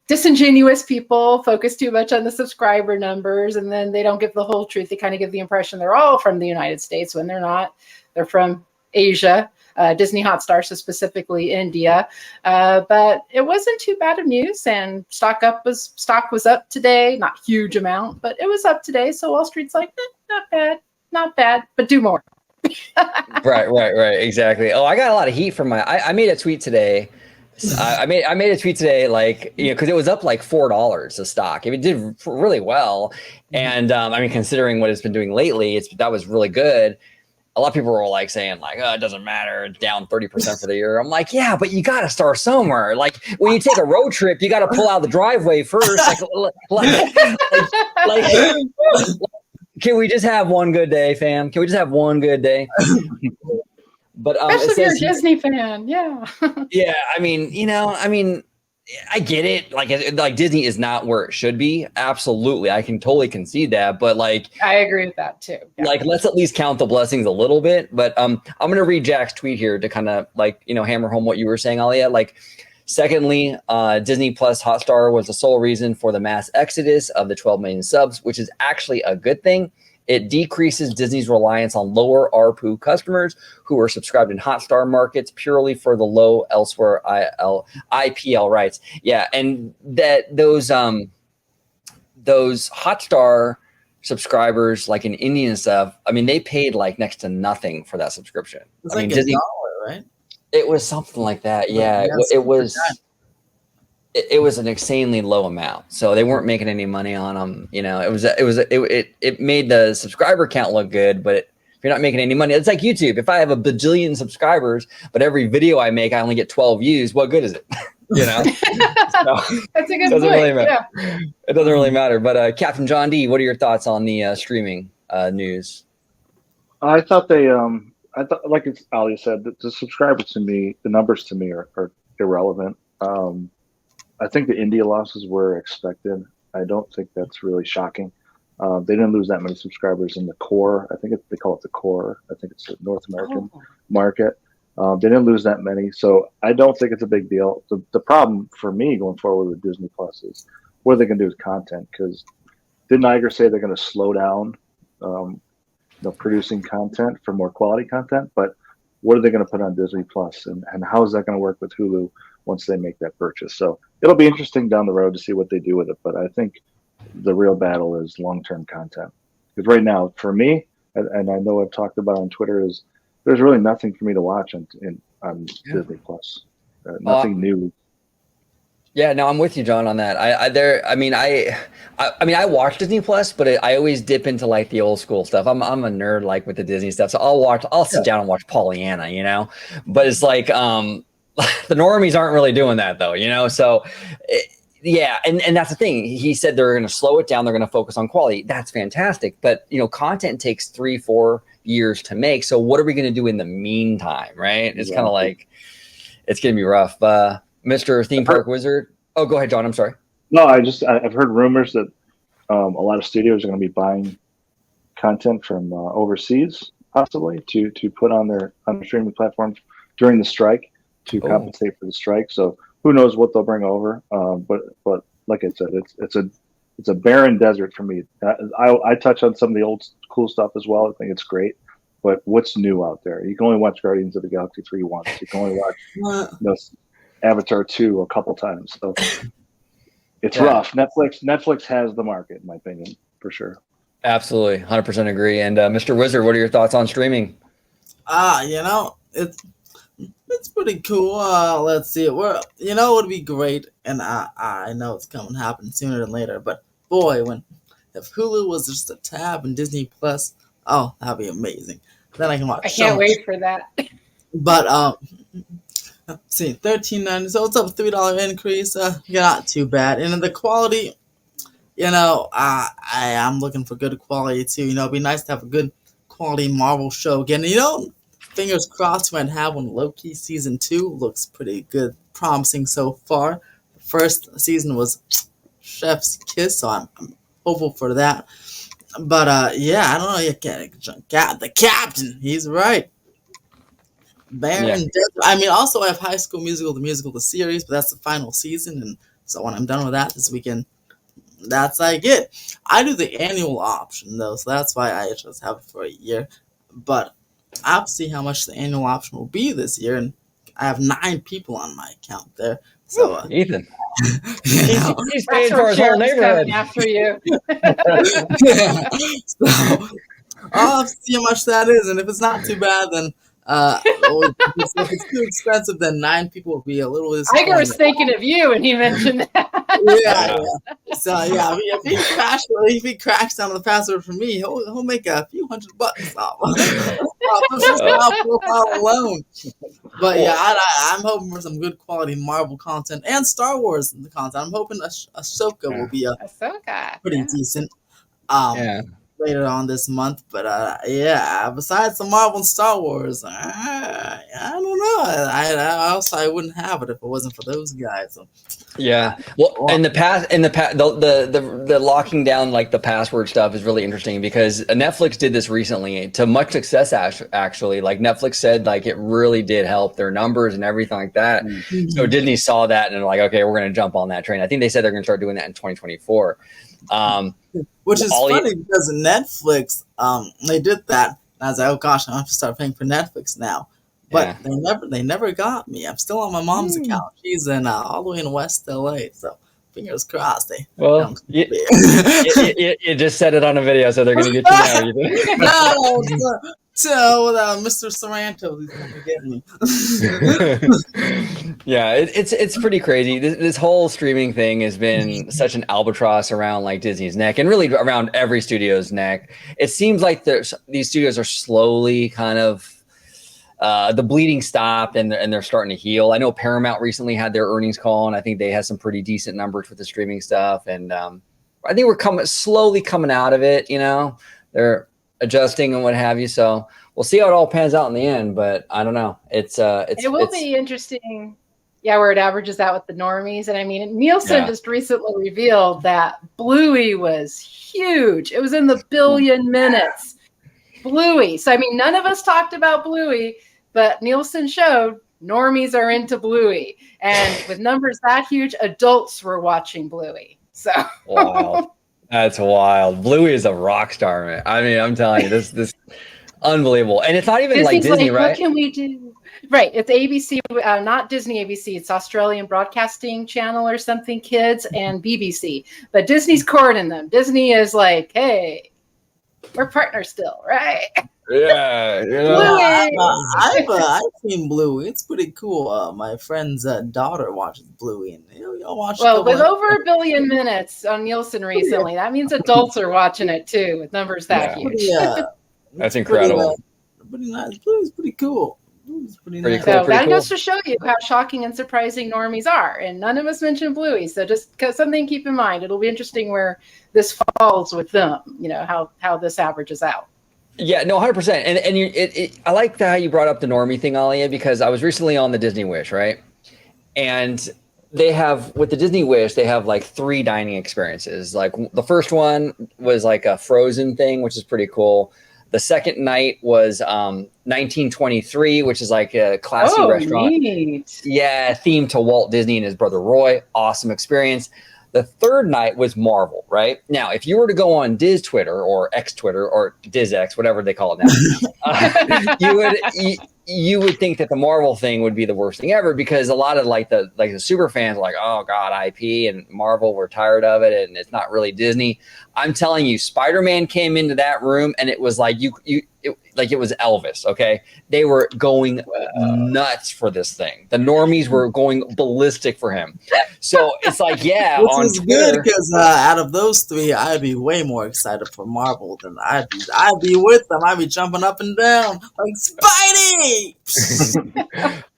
disingenuous people focus too much on the subscriber numbers, and then they don't give the whole truth. They kind of give the impression they're all from the United States when they're not. They're from Asia. Disney Hotstar, so specifically India, but it wasn't too bad of news. And stock was up today, not huge amount, but it was up today. So Wall Street's like, not bad, but do more. Right, exactly. Oh, I got a lot of heat from I made a tweet today. I made a tweet today, like, because it was up like $4 a stock. It did really well, and considering what it's been doing lately, that was really good. A lot of people were like saying like, oh, it doesn't matter, it's down 30% for the year. I'm like, yeah, but you got to start somewhere. Like when you take a road trip, you got to pull out the driveway first. Like, can we just have one good day, fam? Can we just have one good day? But especially if you're a Disney fan, yeah. Yeah, I get it. Like Disney is not where it should be. Absolutely. I can totally concede that. But I agree with that too. Yeah. Let's at least count the blessings a little bit. But I'm going to read Jack's tweet here to kind of hammer home what you were saying, Aliaa. Secondly, Disney Plus Hotstar was the sole reason for the mass exodus of the 12 million subs, which is actually a good thing. It decreases Disney's reliance on lower ARPU customers who are subscribed in Hotstar markets purely for the low elsewhere IPL rights. Yeah, and that those Hotstar subscribers, like in India and stuff, they paid like next to nothing for that subscription. It's like Disney, $1, right? It was something like that. Yeah, it was. It was an insanely low amount, so they weren't making any money on them. It made the subscriber count look good, but if you're not making any money, it's like YouTube. If I have a bajillion subscribers, but every video I make, I only get 12 views, what good is it? You know, That's a good doesn't point. really matter. Yeah. It doesn't really matter. But Captain John Dee, what are your thoughts on the streaming news? I thought like Ali said, the subscribers to me, the numbers to me are irrelevant. I think the India losses were expected. I don't think that's really shocking. They didn't lose that many subscribers in the core. I think they call it the core. I think it's the North American market. They didn't lose that many, so I don't think it's a big deal. The problem for me going forward with Disney Plus is what are they going to do with content? Because didn't Iger say they're going to slow down producing content for more quality content? But what are they going to put on Disney Plus, and how is that going to work with Hulu once they make that purchase? So it'll be interesting down the road to see what they do with it. But I think the real battle is long-term content. Because right now, for me, and I know I've talked about on Twitter, is there's really nothing for me to watch on Disney Plus. Nothing new. Yeah, no, I'm with you, John, on that. I mean, I watch Disney Plus, but I always dip into like the old school stuff. I'm a nerd like with the Disney stuff, so I'll sit down and watch Pollyanna, you know. But it's like the normies aren't really doing that though, you know. So yeah, and that's the thing. He said they're going to slow it down. They're going to focus on quality. That's fantastic. But you know, content takes 3-4 years to make. So what are we going to do in the meantime, right? It's kind of like it's going to be rough. Mr. Theme Park Wizard. Oh, go ahead, John. I'm sorry. No, I've heard rumors that a lot of studios are going to be buying content from overseas, possibly to put on their streaming platforms during the strike to compensate for the strike. So who knows what they'll bring over? But like I said, it's a barren desert for me. I touch on some of the old cool stuff as well. I think it's great. But what's new out there? You can only watch Guardians of the Galaxy 3 once. You can only watch Avatar 2 a couple times. So it's rough. Netflix has the market, in my opinion, for sure. Absolutely. 100% agree. And Mr. Wizard, what are your thoughts on streaming? You know, it's pretty cool. Let's see. It would be great, and I know it's coming to happen sooner than later, but boy, if Hulu was just a tab in Disney Plus, oh, that'd be amazing. Then I can watch. I can't wait for that. But let's see, $13.90. So it's up $3 increase. Not too bad. And the quality, I'm looking for good quality too. It'd be nice to have a good quality Marvel show again. Fingers crossed we might have one. Loki season 2 looks pretty good, promising so far. The first season was chef's kiss, so I'm hopeful for that. But I don't know. The captain, he's right. I mean, also I have High School Musical, the series, but that's the final season, and so when I'm done with that this weekend, that's like it. I do the annual option though, so that's why I just have it for a year. But I have to see how much the annual option will be this year, and I have 9 people on my account there. So Ethan, he's paying for his whole neighborhood after you. So I'll have to see how much that is, and if it's not too bad, then if it's too expensive, then 9 people will be a little disappointed. Iger was thinking of you, and he mentioned that. Yeah. So if he cracks down the password for me, he'll make a few $100 off. Just profile alone. But I'm hoping for some good quality Marvel content and Star Wars content. I'm hoping Ahsoka will be pretty decent. Later on this month, but besides the Marvel and Star Wars, I don't know. I wouldn't have it if it wasn't for those guys. So. Yeah, well, in the past, the locking down like the password stuff is really interesting because Netflix did this recently to much success. Actually, like Netflix said, like it really did help their numbers and everything like that. Mm-hmm. So Disney saw that and they're like, okay, we're going to jump on that train. I think they said they're going to start doing that in 2024. Which is funny because Netflix, they did that. And I was like, oh gosh, I have to start paying for Netflix now. But they never got me. I'm still on my mom's account. She's in all the way in West LA, so fingers crossed. You just said it on a video, so they're going to get you now. No, So Mr. Sorrento, he's gonna get me. Yeah, it's pretty crazy. This whole streaming thing has been such an albatross around like Disney's neck, and really around every studio's neck. It seems like these studios are slowly kind of the bleeding stopped, and they're starting to heal. I know Paramount recently had their earnings call, and I think they had some pretty decent numbers with the streaming stuff. And I think we're slowly coming out of it. You know, they're adjusting and what have you. So we'll see how it all pans out in the end. But I don't know. It will be interesting. Yeah, where it averages out with the normies. And I mean, Nielsen just recently revealed that Bluey was huge. It was in the billion minutes. Bluey. So, I mean, none of us talked about Bluey, but Nielsen showed normies are into Bluey. And with numbers that huge, adults were watching Bluey. So wow. That's wild. Bluey is a rock star, man. I mean, I'm telling you, this unbelievable. And it's not even Disney's like Disney, right? What can we do? Right. It's ABC, not Disney ABC. It's Australian Broadcasting Channel or something, kids, and BBC. But Disney's courting them. Disney is like, hey, we're partners still, right? Yeah. I've seen Bluey. It's pretty cool. My friend's daughter watches Bluey, and you'll watch it. Well, with over 1 billion minutes on Nielsen recently, that means adults are watching it too, with numbers that huge. Yeah, that's incredible. Pretty nice. Bluey's pretty cool. Pretty nice. Cool, so that goes to show you how shocking and surprising normies are, and none of us mentioned Bluey. So just something to keep in mind. It'll be interesting where this falls with them. You know how this averages out. Yeah, no, 100%. And I like how you brought up the normie thing, Aliaa, because I was recently on the Disney Wish, right? And they have, with the Disney Wish, they have like 3 dining experiences. Like the first one was like a Frozen thing, which is pretty cool. The second night was 1923, which is like a classy restaurant. Neat. Yeah, themed to Walt Disney and his brother Roy. Awesome experience. The third night was Marvel, right? Now, if you were to go on Diz Twitter or X Twitter or DizX, whatever they call it now, you would think that the Marvel thing would be the worst thing ever, because a lot of the super fans are like, oh God, IP and Marvel, we're tired of it, and it's not really Disney. I'm telling you, Spider-Man came into that room and it was like it was Elvis. Okay, they were going nuts for this thing. The normies were going ballistic for him. So it's like, yeah, which on is Twitter, good, because out of those 3, I'd be way more excited for Marvel than I'd be with them. I'd be jumping up and down like Spidey.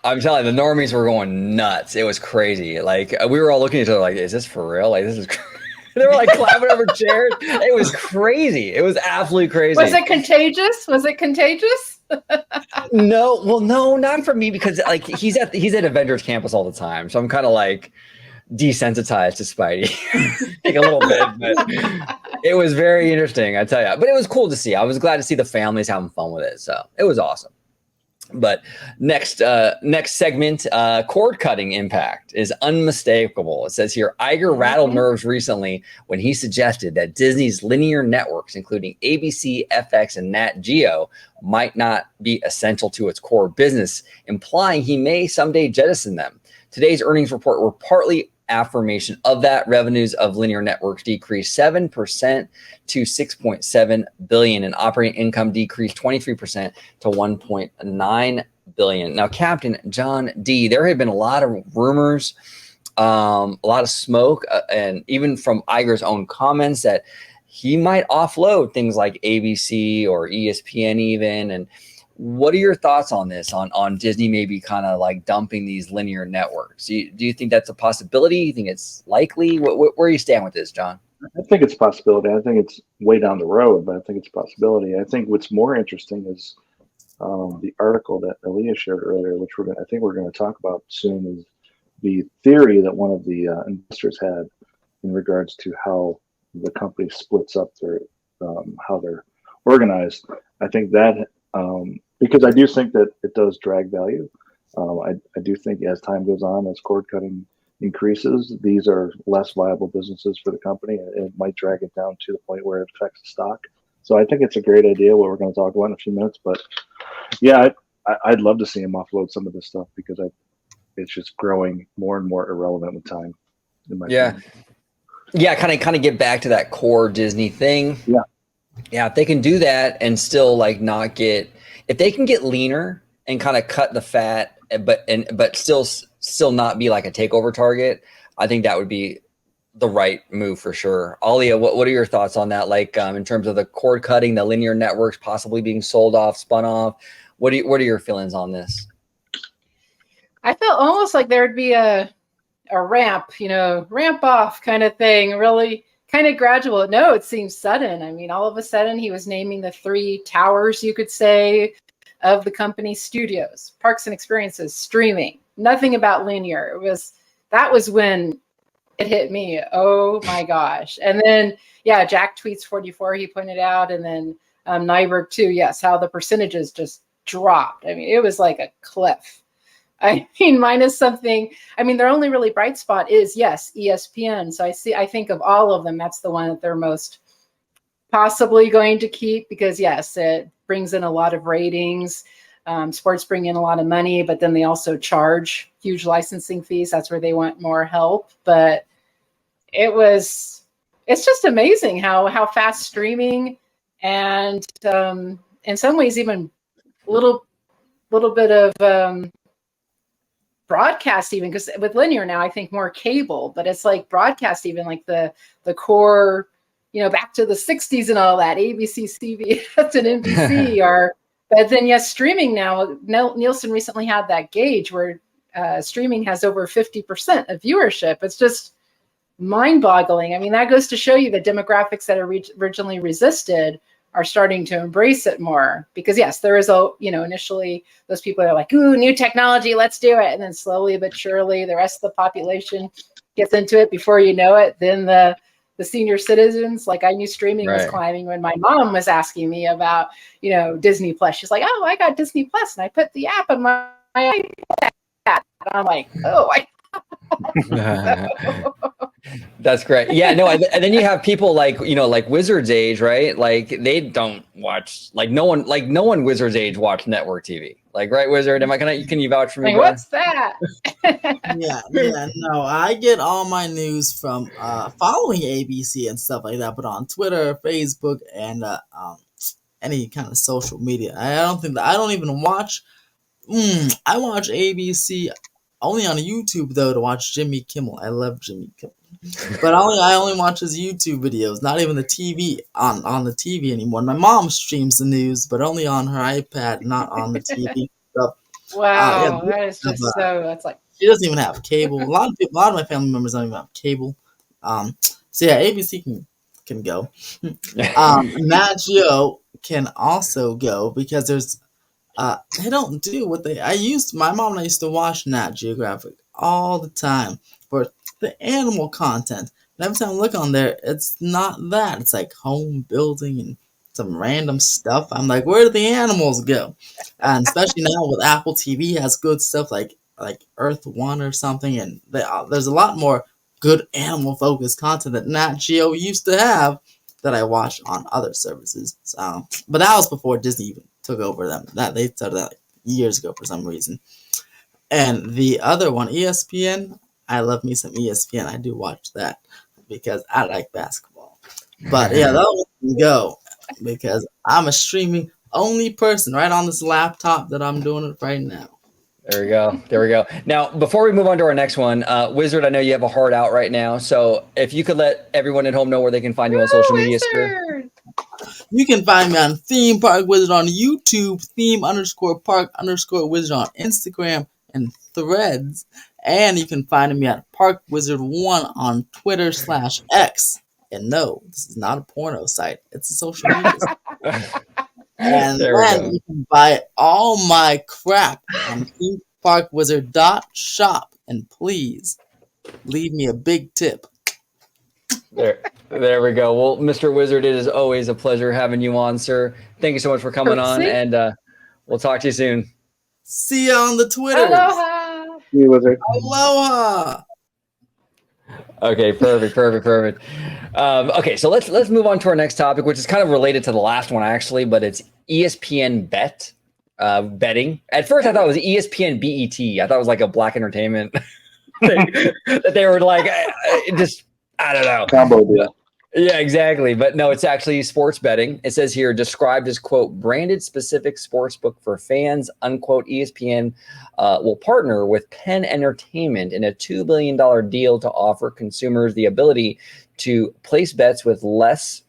I'm telling you, the normies were going nuts. It was crazy. Like we were all looking at each other like, is this for real? Like this is. They were like clapping over chairs. It was crazy. It was absolutely crazy. Was it contagious? No, well, no, not for me, because like he's at Avengers Campus all the time, so I'm kind of like desensitized to Spidey, like a little bit. But it was very interesting, I tell you. But it was cool to see. I was glad to see the families having fun with it, so it was awesome. But next segment, cord cutting impact is unmistakable. It says here, Iger rattled nerves recently when he suggested that Disney's linear networks, including ABC, FX, and Nat Geo, might not be essential to its core business, implying he may someday jettison them. Today's earnings report were partly affirmation of that. Revenues of linear networks decreased 7% to $6.7 billion, and operating income decreased 23% to $1.9 billion. Now, Captain John Dee, there have been a lot of rumors, a lot of smoke, and even from Iger's own comments that he might offload things like ABC or ESPN even. And what are your thoughts on this, on Disney maybe kind of like dumping these linear networks? Do you think that's a possibility? You think it's likely? Where you stand with this, John? I think it's a possibility. I think it's way down the road, but I think it's a possibility. I think what's more interesting is the article that Aliaa shared earlier, which I think we're going to talk about soon, is the theory that one of the investors had in regards to how the company splits up how they're organized. I think that because I do think that it does drag value. I do think as time goes on, as cord cutting increases, these are less viable businesses for the company. It might drag it down to the point where it affects the stock. So I think it's a great idea, what we're going to talk about in a few minutes. But yeah, I'd love to see him offload some of this stuff, because it's just growing more and more irrelevant with time. In my opinion. Yeah, kind of get back to that core Disney thing. Yeah. Yeah, if they can do that and still like not get, if they can get leaner and kind of cut the fat, but still not be like a takeover target, I think that would be the right move for sure. Aliaa, what are your thoughts on that? Like in terms of the cord cutting, the linear networks possibly being sold off, spun off. What are your feelings on this? I felt almost like there would be a ramp, ramp off kind of thing, really kind of gradual. No, it seems sudden. I mean, all of a sudden he was naming the 3 towers, you could say, of the company's studios, parks and experiences, streaming, nothing about linear. That was when it hit me. Oh my gosh. And then, yeah, Jack tweets 44, he pointed out, and then Nyberg too. Yes, how the percentages just dropped. I mean, it was like a cliff. I mean, minus something. I mean, their only really bright spot is, yes, ESPN. So I think of all of them, that's the one that they're most possibly going to keep because, yes, it brings in a lot of ratings. Sports bring in a lot of money, but then they also charge huge licensing fees. That's where they want more help. But it's just amazing how fast streaming and in some ways even a little bit of broadcast, even because with linear now I think more cable, but it's like broadcast, even like the core, back to the 60s and all that, ABC, CBS and NBC are, but then yes, streaming now, Nielsen recently had that gauge where streaming has over 50% of viewership. It's just mind-boggling. I mean, that goes to show you the demographics that originally resisted are starting to embrace it more because yes, there is initially those people are like, ooh, new technology, let's do it. And then slowly but surely the rest of the population gets into it. Before you know it, then the senior citizens, like I knew streaming was climbing when my mom was asking me about, Disney Plus. She's like, oh, I got Disney Plus and I put the app on my iPad. And I'm like, oh, That's great. Yeah, no, and then you have people like, like Wizard's Age, right? Like they don't watch, no one Wizard's Age watch network TV. Like, right, Wizard? Can you vouch for me? What's that? Yeah, no, I get all my news from following ABC and stuff like that, but on Twitter, Facebook, and any kind of social media. I don't even watch. I watch ABC only on YouTube though to watch Jimmy Kimmel. I love Jimmy Kimmel, but I only watch his YouTube videos. Not even the TV on the TV anymore. My mom streams the news, but only on her iPad, not on the TV. So, wow, that is just so. That's like she doesn't even have cable. A lot of my family members don't even have cable. So yeah, ABC can go. Nat Geo can also go because there's. They don't do what my mom and I used to watch Nat Geographic all the time for the animal content. And every time I look on there, it's not that. It's like home building and some random stuff. I'm like, where do the animals go? And especially now with Apple TV has good stuff like Earth One or something. And there's a lot more good animal focused content that Nat Geo used to have that I watched on other services. So, but that was before Disney even took over them. That they started that years ago for some reason. And the other one, ESPN, I love me some ESPN. I do watch that because I like basketball. But yeah, that one can go because I'm a streaming only person right on this laptop that I'm doing it right now. There we go. Now, before we move on to our next one, Wizard, I know you have a heart out right now. So if you could let everyone at home know where they can find you on social media, sir. You can find me on Theme Park Wizard on YouTube, theme_park_wizard on Instagram and Threads. And you can find me at Park Wizard 1 on Twitter/X. And no, this is not a porno site. It's a social media site. And then you can buy all my crap on themeparkwizard.shop. And please leave me a big tip. There we go. Well, Mr. Wizard, it is always a pleasure having you on, sir. Thank you so much for coming on, and we'll talk to you soon. See you on the Twitter. Aloha. See you, Wizard. Aloha. Okay, perfect. Okay, so let's move on to our next topic, which is kind of related to the last one, actually, but it's ESPN betting. At first, I thought it was ESPN BET. I thought it was like a black entertainment thing that they were like, I don't know. Combo deal. Yeah, exactly. But no, it's actually sports betting. It says here, described as, quote, branded specific sports book for fans, unquote. ESPN will partner with Penn Entertainment in a $2 billion deal to offer consumers the ability to place bets with less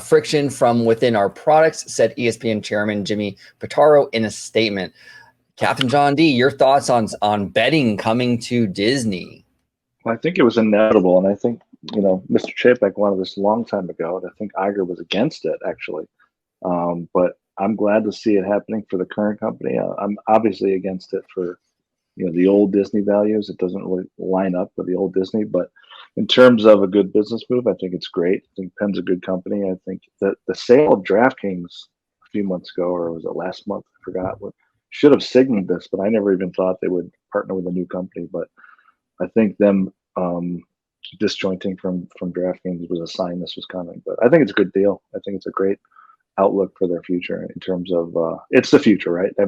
friction from within our products, said ESPN chairman Jimmy Pitaro in a statement. Captain John Dee, your thoughts on betting coming to Disney? Well, I think it was inevitable, and I think Mr. Chapek wanted this a long time ago, and I think Iger was against it actually. But I'm glad to see it happening for the current company. I'm obviously against it for the old Disney values. It doesn't really line up with the old Disney, but in terms of a good business move, I think it's great. I think Penn's a good company. I think that the sale of DraftKings a few months ago, or was it last month? I forgot. Should have signaled this, but I never even thought they would partner with a new company. But I think them disjointing from DraftKings was a sign this was coming. But I think it's a good deal. I think it's a great outlook for their future in terms of it's the future, right? I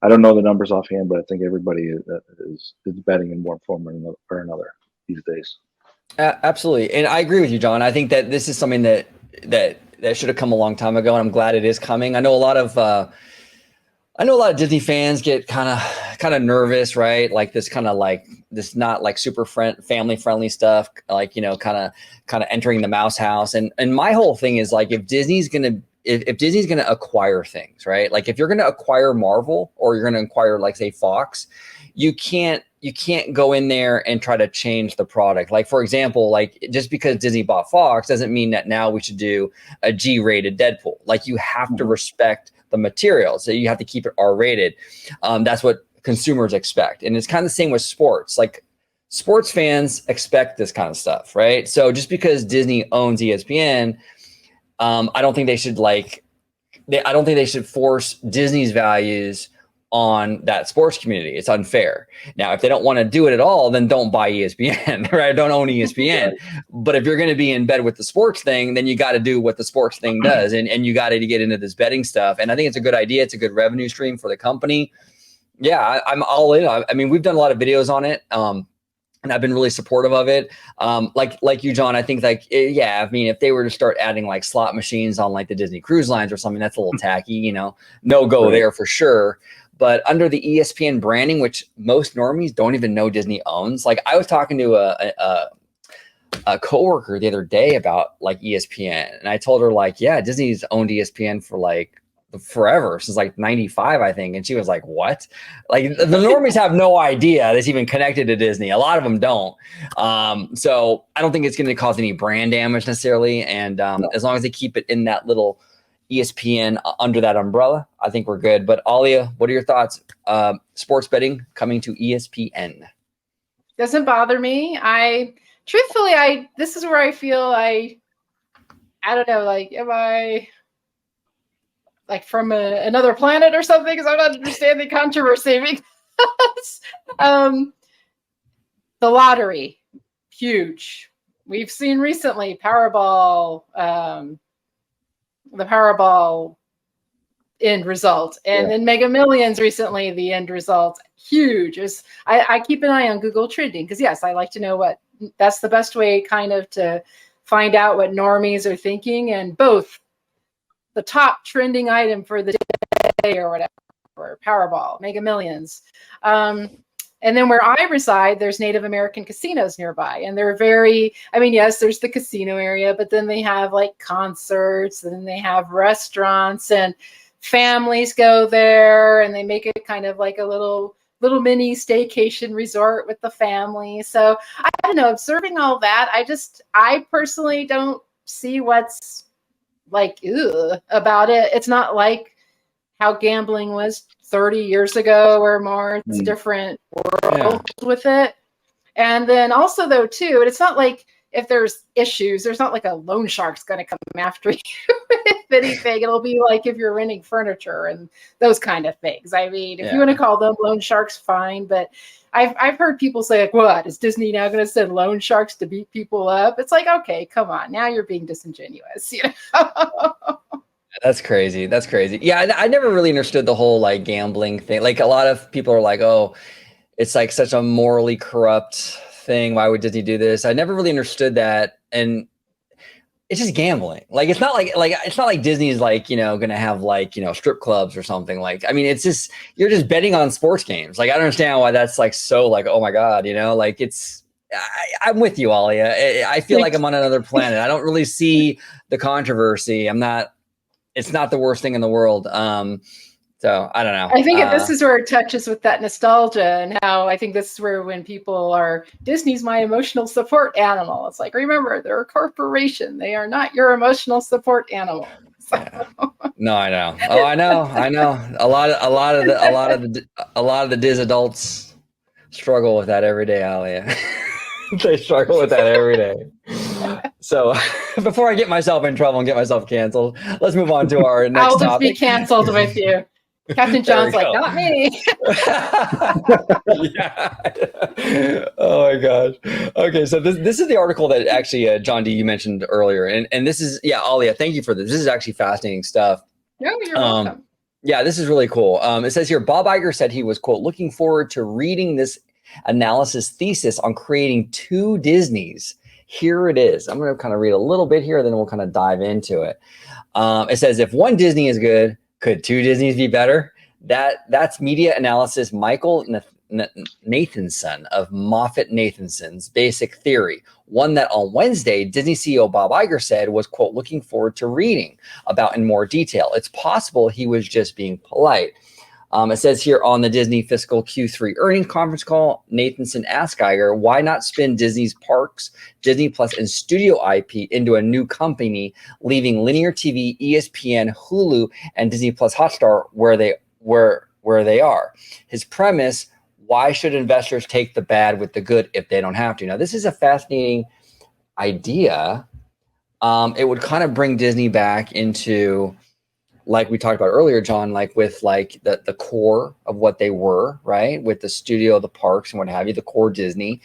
don't know the numbers offhand, but I think everybody is betting in one form or another these days. Absolutely, and I agree with you, John. I think that this is something that should have come a long time ago, and I'm glad it is coming. I know a lot of Disney fans get kind of nervous, right? Like this not like super family friendly stuff, like kind of entering the mouse house. And my whole thing is like if Disney's gonna acquire things, right? Like if you're gonna acquire Marvel or you're gonna acquire like say Fox, you can't go in there and try to change the product. Like for example, like just because Disney bought Fox doesn't mean that now we should do a G-rated Deadpool. Like you have to respect the material, so you have to keep it R-rated. That's what consumers expect, and it's kind of the same with sports. Like sports fans expect this kind of stuff, right? So just because Disney owns ESPN, I don't think they should force Disney's values on that sports community. It's unfair. Now, if they don't want to do it at all, then don't buy ESPN, right? Don't own ESPN. But if you're going to be in bed with the sports thing, then you got to do what the sports thing does. And you got to get into this betting stuff. And I think it's a good idea. It's a good revenue stream for the company. Yeah, I'm all in. I mean, we've done a lot of videos on it. And I've been really supportive of it. Like you, John, I think I mean, if they were to start adding like slot machines on like the Disney cruise lines or something, that's a little tacky, no go there for sure. But under the ESPN branding, which most normies don't even know Disney owns, like I was talking to a coworker the other day about like ESPN, and I told her like, yeah, Disney's owned ESPN for like forever, since like 95, I think. And she was like, what? Like the normies have no idea that's even connected to Disney. A lot of them don't. So I don't think it's going to cause any brand damage necessarily. And as long as they keep it in that little ESPN under that umbrella, I think we're good. But Aliaa, what are your thoughts? Sports betting coming to ESPN. Doesn't bother me. This is where I feel I don't know, like, am I like from another planet or something? Because I'm not understanding controversy. Because the lottery, huge. We've seen recently Powerball, the Powerball end result, and then Mega Millions recently, the end result, huge. I keep an eye on Google Trending because yes, I like to know that's the best way kind of to find out what normies are thinking, and both the top trending item for the day or whatever, Powerball, Mega Millions. And then where I reside, there's Native American casinos nearby. And they're yes, there's the casino area, but then they have like concerts, and then they have restaurants, and families go there, and they make it kind of like a little mini staycation resort with the family. So I don't know, observing all that, I personally don't see what's like about it. It's not like how gambling was 30 years ago or more. It's a different world with it. And then also though too, it's not like if there's issues, there's not like a loan shark's going to come after you. If anything, it'll be like if you're renting furniture and those kind of things. I mean, if you want to call them loan sharks, fine. But I've heard people say, like, what, is Disney now going to send loan sharks to beat people up? It's like, okay, come on. Now you're being disingenuous. That's crazy. Yeah, I never really understood the whole like gambling thing. Like a lot of people are like, oh, it's like such a morally corrupt thing. Why would Disney do this? I never really understood that. And it's just gambling. Like it's not like Disney's like, gonna have like, strip clubs or something. Like, I mean, it's just, you're just betting on sports games. Like, I don't understand why that's like so like, oh my God, like I'm with you, Aliaa. I feel like I'm on another planet. I don't really see the controversy. It's not the worst thing in the world. So I don't know. I think this is where it touches with that nostalgia, and how I think this is where when people are, Disney's my emotional support animal. It's like, remember, they're a corporation. They are not your emotional support animal. So. Yeah. No, I know. Oh, I know. A lot of the Diz adults struggle with that every day, Aliaa. They struggle with that every day. So before I get myself in trouble and get myself canceled, let's move on to our next I'll just topic. be canceled with you. Captain John's like, not me. Yeah. Oh my gosh. Okay, so this is the article that actually John Dee you mentioned earlier, and this is Aliaa. Thank you for this. This is actually fascinating stuff. No, you're welcome. Yeah, this is really cool. It says here, Bob Iger said he was, quote, looking forward to reading this analysis thesis on creating two Disneys. Here it is. I'm going to kind of read a little bit here, then we'll kind of dive into it. It says, if one Disney is good, could two Disneys be better? That's media analysis Michael Nathanson of Moffett-Nathanson's basic theory, one that on Wednesday, Disney CEO Bob Iger said was, quote, looking forward to reading about in more detail. It's possible he was just being polite. It says here on the Disney fiscal Q3 earnings conference call, Nathanson asked Iger, why not spin Disney's parks, Disney Plus, and studio IP into a new company, leaving linear TV, ESPN, Hulu, and Disney Plus Hotstar where they are. His premise, why should investors take the bad with the good if they don't have to? Now, this is a fascinating idea. It would kind of bring Disney back into, like we talked about earlier, John, like with like the core of what they were, right? With the studio, the parks and what have you, the core Disney,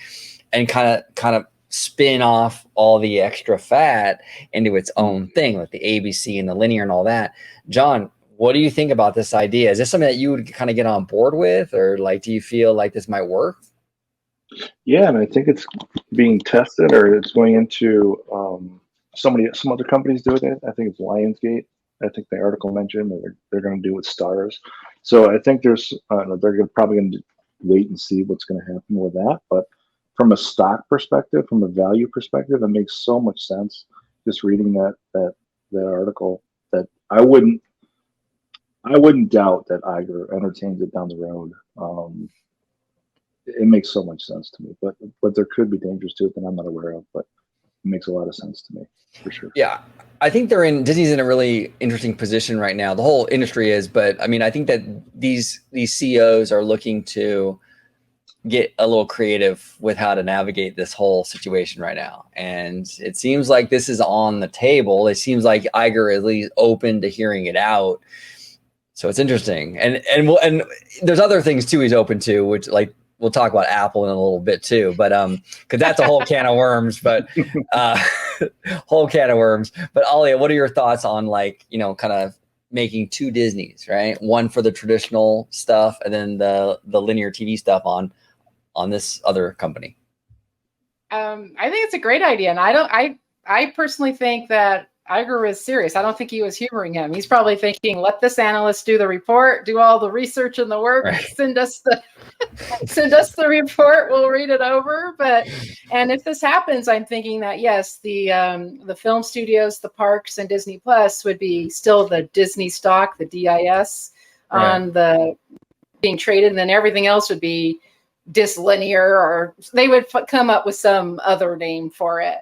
and kind of spin off all the extra fat into its own thing, like the ABC and the linear and all that. John, what do you think about this idea? Is this something that you would kind of get on board with, or like, do you feel like this might work? Yeah, and I think it's being tested, or it's going into some other companies doing it. I think it's Lionsgate. I think the article mentioned that they're going to do with Stars. So I think they're probably going to wait and see what's going to happen with that. But from a stock perspective, from a value perspective, it makes so much sense. Just reading that article, that I wouldn't doubt that Iger entertains it down the road. It makes so much sense to me, but there could be dangers to it that I'm not aware of. But it makes a lot of sense to me, for sure. Yeah, I think Disney's in a really interesting position right now. The whole industry is, but I mean, I think that these CEOs are looking to get a little creative with how to navigate this whole situation right now. And it seems like this is on the table. It seems like Iger is at least open to hearing it out. So it's interesting. And there's other things too he's open to, which like we'll talk about Apple in a little bit too, but because that's a whole can of worms, but whole can of worms. But Aliaa, what are your thoughts on like, kind of making two Disneys, right? One for the traditional stuff and then the linear TV stuff on this other company. I think it's a great idea. And I personally think that Iger was serious. I don't think he was humoring him. He's probably thinking, let this analyst do the report, do all the research and the work, right. Send us the report. We'll read it over. And if this happens, I'm thinking that yes, the film studios, the parks, and Disney Plus would be still the Disney stock, the DIS, on the being traded, and then everything else would be Dislinear, or they would come up with some other name for it.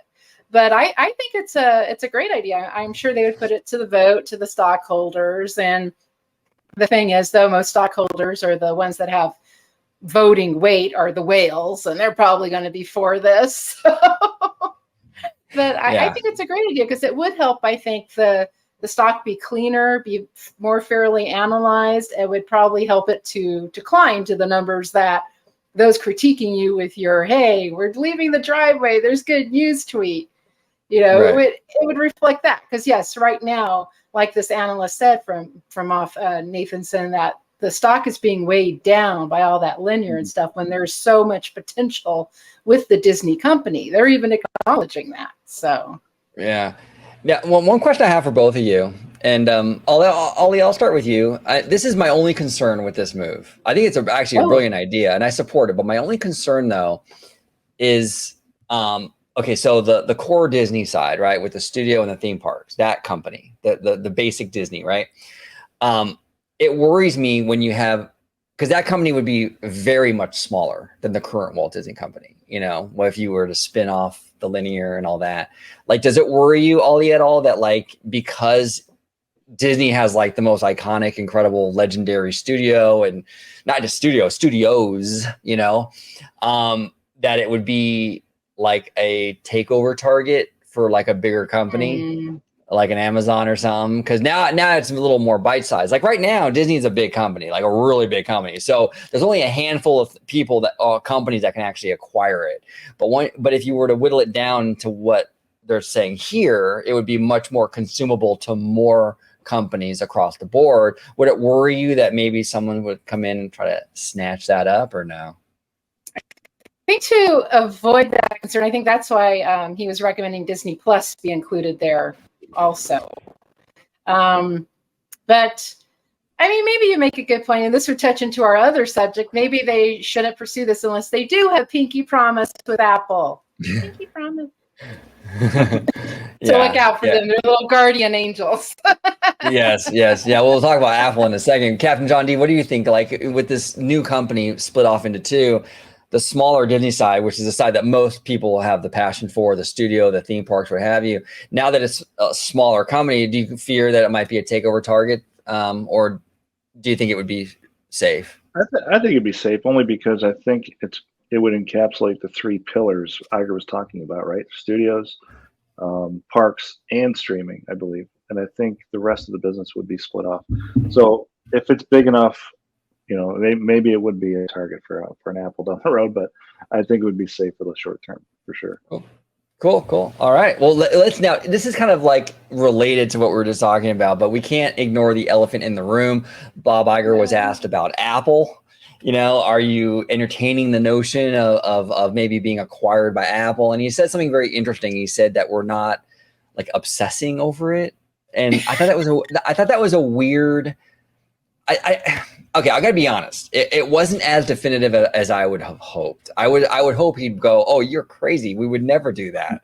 But I think it's a great idea. I'm sure they would put it to the vote to the stockholders. And the thing is, though, most stockholders are the ones that have voting weight, are the whales, and they're probably going to be for this. But I think it's a great idea because it would help, I think, the stock be cleaner, be more fairly analyzed. It would probably help it to climb to the numbers that those critiquing you with your, hey, we're leaving the driveway, there's good news tweet. It would reflect that. Because yes, right now, like this analyst said from off Nathanson, that the stock is being weighed down by all that linear and stuff when there's so much potential with the Disney company. They're even acknowledging that. So yeah. Yeah, well, one question I have for both of you, and Ollie, I'll start with you. This is my only concern with this move. I think it's actually a brilliant idea, and I support it. But my only concern, though, is okay. So the core Disney side, right, with the studio and the theme parks, that company, the basic Disney, right? It worries me when you have, because that company would be very much smaller than the current Walt Disney Company. You know, what if you were to spin off the linear and all that? Like, does it worry you, Ollie, at all that like because Disney has like the most iconic, incredible, legendary studio, and not just studios, you know, that it would be like a takeover target for like a bigger company, like an Amazon or something? Because now it's a little more bite sized. Like right now, Disney's a big company, like a really big company. So there's only a handful of people companies that can actually acquire it. But if you were to whittle it down to what they're saying here, it would be much more consumable to more companies across the board. Would it worry you that maybe someone would come in and try to snatch that up, or no? I think to avoid that concern, I think that's why he was recommending Disney Plus be included there also. But I mean, maybe you make a good point, and this would touch into our other subject. Maybe they shouldn't pursue this unless they do have pinky promise with Apple. Pinky promise. So look out for them. They're little guardian angels. yes. Yeah, we'll talk about Apple in a second. Captain John Dee, what do you think? Like with this new company split off into two, the smaller Disney side, which is the side that most people have the passion for, the studio, the theme parks, what have you. Now that it's a smaller company, do you fear that it might be a takeover target, or do you think it would be safe? I think it'd be safe only because I think it would encapsulate the three pillars Iger was talking about, right? Studios, parks, and streaming, I believe. And I think the rest of the business would be split off. So if it's big enough, you know, maybe it would be a target for an Apple down the road, but I think it would be safe for the short term for sure. Cool. All right. Well, let's now. This is kind of like related to what we were just talking about, but we can't ignore the elephant in the room. Bob Iger was asked about Apple. You know, are you entertaining the notion of maybe being acquired by Apple? And he said something very interesting. He said that we're not like obsessing over it, and I thought that was a weird. Okay, I gotta be honest. It wasn't as definitive as I would have hoped. I would hope he'd go, "Oh, you're crazy. We would never do that."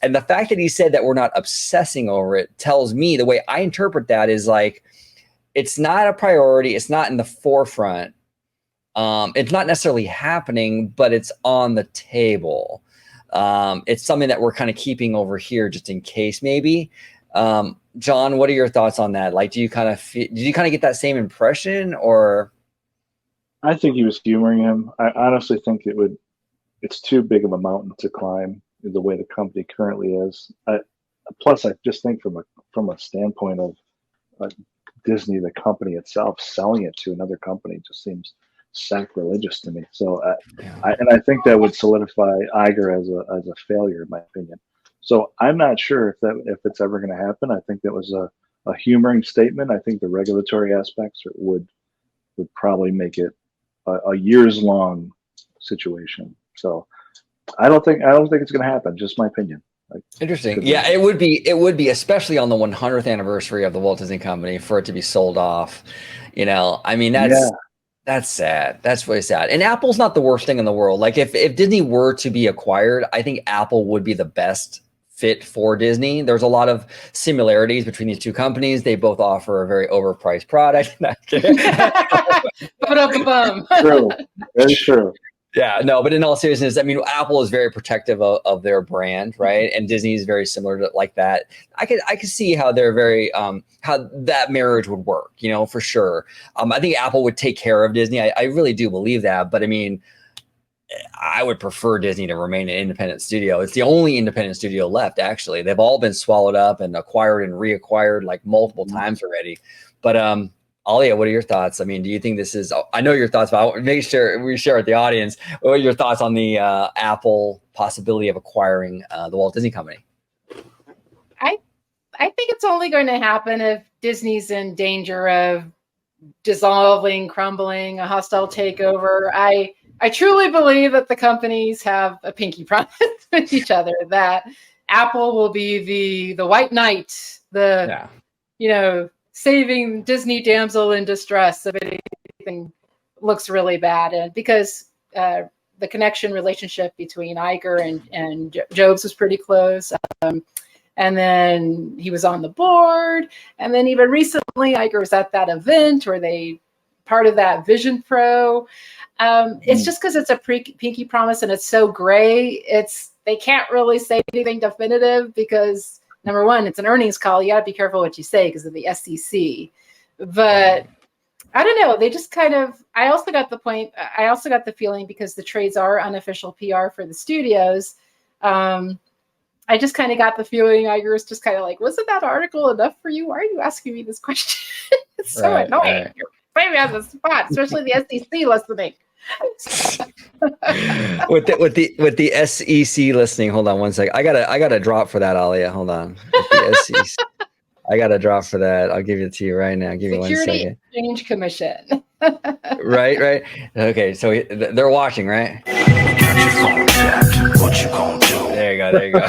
And the fact that he said that we're not obsessing over it tells me, the way I interpret that is like, it's not a priority. It's not in the forefront. It's not necessarily happening, but it's on the table. It's something that we're kind of keeping over here just in case, maybe. John, what are your thoughts on that? Like, did you kind of get that same impression, or? I think he was humoring him. I honestly think it's too big of a mountain to climb the way the company currently is. Plus, I just think from a standpoint of Disney, the company itself, selling it to another company just seems sacrilegious to me. So, I think that would solidify Iger as a failure, in my opinion. So I'm not sure if it's ever going to happen. I think that was a humoring statement. I think the regulatory aspects would probably make it a years long situation. So I don't think it's going to happen. Just my opinion. Interesting. Yeah, it would be, especially on the 100th anniversary of the Walt Disney Company, for it to be sold off. You know, I mean, that's sad. That's really sad. And Apple's not the worst thing in the world. Like if Disney were to be acquired, I think Apple would be the best fit for Disney. There's a lot of similarities between these two companies. They both offer a very overpriced product. True. Very true. Yeah, no, but in all seriousness, I mean, Apple is very protective of their brand, right? And Disney is very similar to like that. I could see how they're very how that marriage would work, you know, for sure. I think Apple would take care of Disney. I really do believe that, but I mean, I would prefer Disney to remain an independent studio. It's the only independent studio left, actually. They've all been swallowed up and acquired and reacquired like multiple times already. But Aliaa, what are your thoughts? I mean, do you think this is? I know your thoughts, but I want to make sure we share with the audience. What are your thoughts on the Apple possibility of acquiring the Walt Disney Company? I think it's only going to happen if Disney's in danger of dissolving, crumbling, a hostile takeover. I truly believe that the companies have a pinky promise with each other, that Apple will be the white knight, saving Disney damsel in distress if anything looks really bad, and because the connection relationship between Iger and Jobs was pretty close. And then he was on the board. And then even recently, Iger was at that event where they part of that Vision Pro. It's just because it's a pinky promise and it's so gray. They can't really say anything definitive because number one, it's an earnings call. You got to be careful what you say because of the SEC. But I don't know. They just kind of. I also got the feeling because the trades are unofficial PR for the studios. I just kind of got the feeling Iger was just kind of like, wasn't that article enough for you? Why are you asking me this question? It's so annoying. Right. You're putting me on the spot, especially the SEC listening. with the SEC listening, hold on one second. I gotta drop for that, Aliaa. Hold on. With the SEC, I gotta drop for that. I'll give it to you right now. Give me 1 second. Security Exchange Commission. Right. Okay, so they're watching, right? What you gonna do? There you go.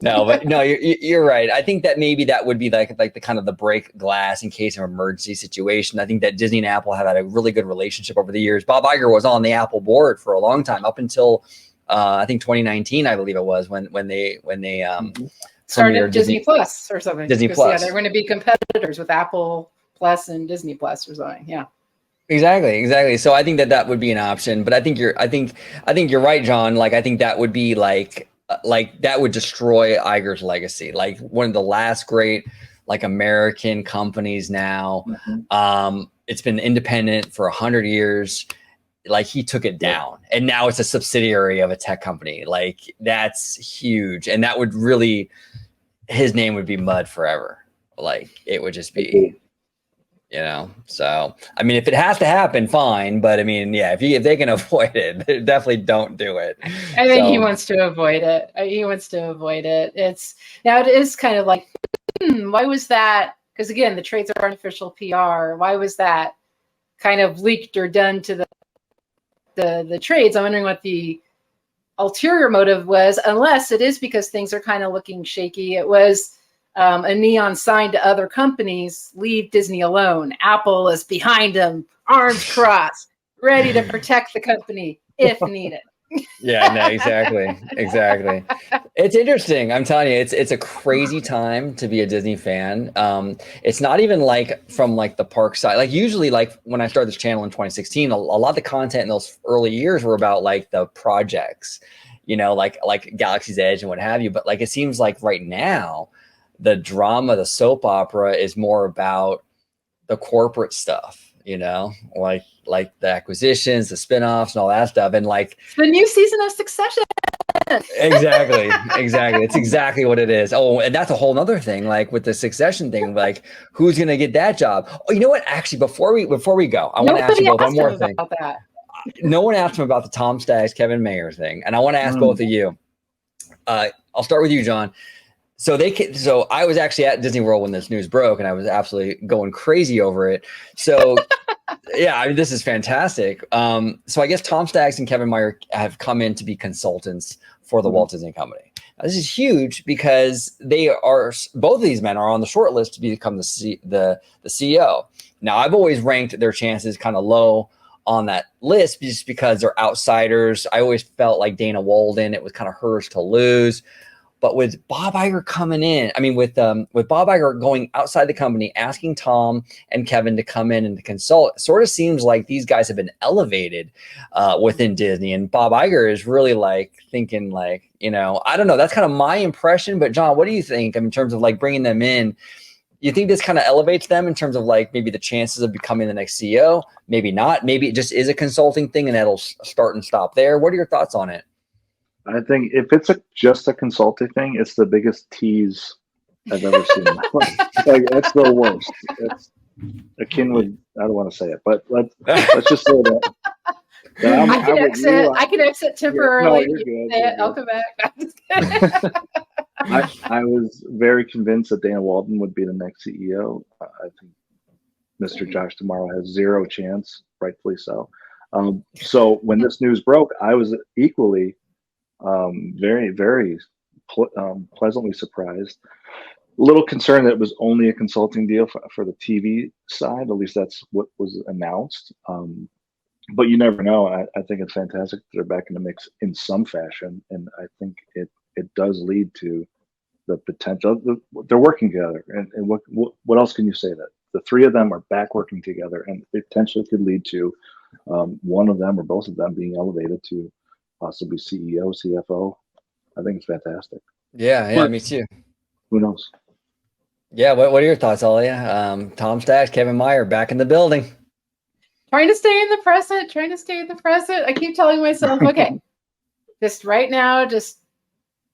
No, you're right. I think that maybe that would be like the kind of the break glass in case of emergency situation. I think that Disney and Apple have had a really good relationship over the years. Bob Iger was on the Apple board for a long time, up until I think 2019, I believe it was when they started Disney Plus or something. Disney Plus. Yeah, they're going to be competitors with Apple Plus and Disney Plus or something. Yeah. Exactly. So I think that would be an option, but I think you're right, John. Like, I think that would be like that would destroy Iger's legacy. Like one of the last great like American companies now. It's been independent for 100 years. Like he took it down and now it's a subsidiary of a tech company. Like that's huge. And that would really, his name would be mud forever. Like it would just be, so I mean, if it has to happen, fine. But I mean, yeah, if they can avoid it, definitely don't do it. I think he wants to avoid it. It is kind of like, why was that? Because again, the trades are unofficial PR. Why was that kind of leaked or done to the trades? I'm wondering what the ulterior motive was, unless it is because things are kind of looking shaky. It was a neon sign to other companies, leave Disney alone. Apple is behind them, arms crossed, ready to protect the company if needed. Yeah, no, exactly. It's interesting. I'm telling you, it's a crazy time to be a Disney fan. It's not even like from like the park side. Like usually, like when I started this channel in 2016, a lot of the content in those early years were about like the projects, like Galaxy's Edge and what have you. But like it seems like right now, the drama, the soap opera is more about the corporate stuff, like the acquisitions, the spinoffs and all that stuff. And like the new season of Succession. Exactly. It's exactly what it is. Oh, and that's a whole nother thing, like with the Succession thing, like who's going to get that job? Oh, you know what? Actually, before we go, I want to ask you both one more thing. No one asked him about the Tom Staggs, Kevin Mayer thing. And I want to ask both of you. I'll start with you, John. So I was actually at Disney World when this news broke, and I was absolutely going crazy over it. So, yeah, I mean, this is fantastic. So I guess Tom Staggs and Kevin Mayer have come in to be consultants for the Walt Disney Company. Now, this is huge because both of these men are on the short list to become the CEO. Now, I've always ranked their chances kind of low on that list just because they're outsiders. I always felt like Dana Walden, it was kind of hers to lose. But with Bob Iger coming in, I mean, with Bob Iger going outside the company, asking Tom and Kevin to come in and to consult, it sort of seems like these guys have been elevated within Disney. And Bob Iger is really like thinking like, I don't know. That's kind of my impression. But John, what do you think in terms of like bringing them in? You think this kind of elevates them in terms of like maybe the chances of becoming the next CEO? Maybe not. Maybe it just is a consulting thing and that'll start and stop there. What are your thoughts on it? I think if it's just a consulting thing, it's the biggest tease I've ever seen. Like that's the worst. It's akin with, I don't want to say it, but let's just say that. I can exit temporarily. Yeah, I'll come back. I was very convinced that Dana Walden would be the next CEO. I think Mr. Josh Tomorrow has zero chance, rightfully so. So when this news broke, I was equally very, very pleasantly surprised. A little concerned that it was only a consulting deal for the TV side. At least that's what was announced. But you never know. I think it's fantastic that they're back in the mix in some fashion, and I think it does lead to the potential. They're working together, and what else can you say? That the three of them are back working together, and it potentially could lead to one of them or both of them being elevated to possibly CEO, CFO. I think it's fantastic. Yeah, me too. Who knows? Yeah, what are your thoughts, Aliaa? Tom Staggs, Kevin Meyer, back in the building. Trying to stay in the present. I keep telling myself, okay, just right now, just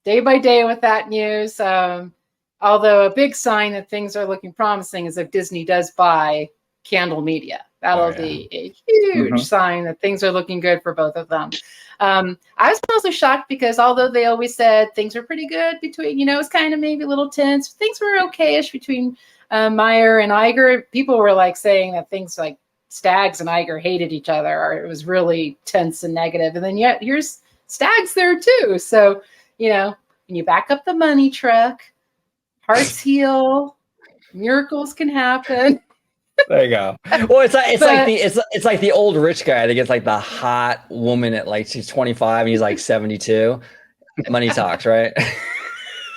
day by day with that news. Although a big sign that things are looking promising is if Disney does buy Candle Media. That'll be a huge sign that things are looking good for both of them. I was also shocked because although they always said things were pretty good between, it's kind of maybe a little tense. Things were okay-ish between Meyer and Iger. People were like saying that things like Staggs and Iger hated each other, or it was really tense and negative. And then yet here's Staggs there too. So, when you back up the money truck, hearts heal, miracles can happen. There you go. Well, it's like the old rich guy that gets like the hot woman at like she's 25 and he's like 72. Money talks, right?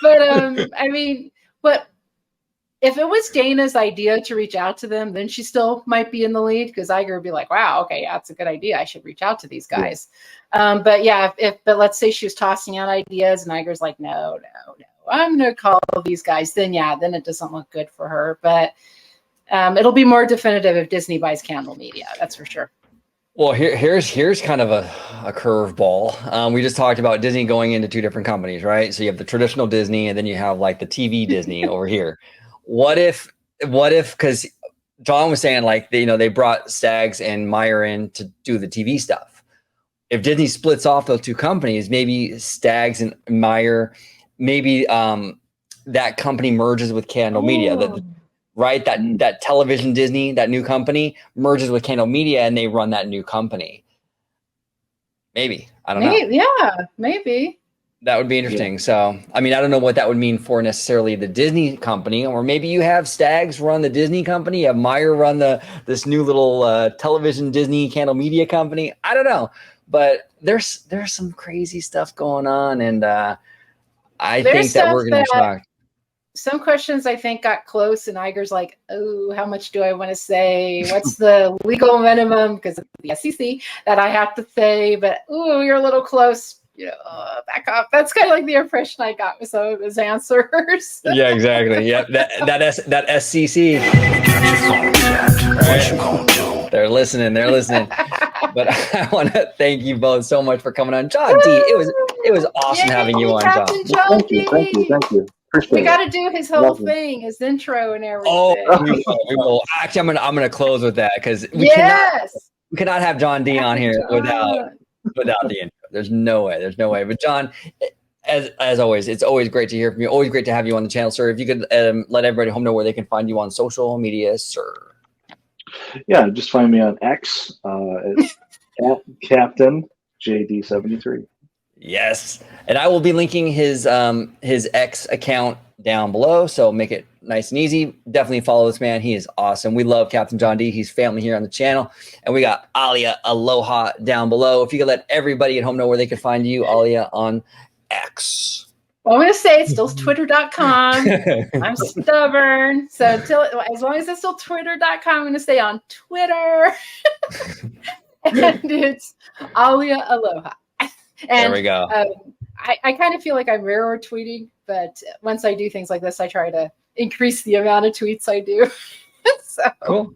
But but if it was Dana's idea to reach out to them, then she still might be in the lead because Iger would be like, "Wow, okay, yeah, that's a good idea. I should reach out to these guys." Yeah. But let's say she was tossing out ideas and Iger's like, "No, I'm going to call these guys." Then it doesn't look good for her. But it'll be more definitive if Disney buys Candle Media. That's for sure. Well, here's kind of a curveball. We just talked about Disney going into two different companies, right? So you have the traditional Disney, and then you have like the TV Disney over here. What if? Because John was saying like they brought Staggs and Meyer in to do the TV stuff. If Disney splits off those two companies, maybe Staggs and Meyer, maybe that company merges with Candle Media. Right? That television Disney, that new company merges with Candle Media and they run that new company. Maybe. I don't know. Yeah, maybe. That would be interesting. Yeah. So, I don't know what that would mean for necessarily the Disney company, or maybe you have Staggs run the Disney company, you have Meyer run this new little television Disney Candle Media company. I don't know. But there's some crazy stuff going on, and I think that we're going to be shocked. Some questions I think got close, and Iger's like, "Oh, how much do I want to say? What's the legal minimum because of the SEC that I have to say?" But you're a little close. Back off. That's kind of like the impression I got with some of his answers. Yeah, exactly. Yeah, that SCC. Right. They're listening. But I want to thank you both so much for coming on, John Dee. It was awesome having you on, John. Thank you. We got to do his whole thing, his intro and everything. Oh, we will. Actually, I'm gonna close with that because we cannot have John Dee on here without the intro. There's no way. But John, as always, it's always great to hear from you. Always great to have you on the channel, sir. If you could let everybody home know where they can find you on social media, sir. Yeah, just find me on X at Captain JD73. Yes, and I will be linking his X account down below, so make it nice and easy. Definitely follow this man. He is awesome. We love Cap'n John Dee. He's family here on the channel. And we got Aliaa Aloha down below. If you could let everybody at home know where they can find you, Aliaa, on X. Well, I'm going to say it's still twitter.com. I'm stubborn. So as long as it's still twitter.com, I'm going to stay on Twitter. And it's Aliaa Aloha. And, there we go. I kind of feel like I'm rarer tweeting, but once I do things like this, I try to increase the amount of tweets I do. So.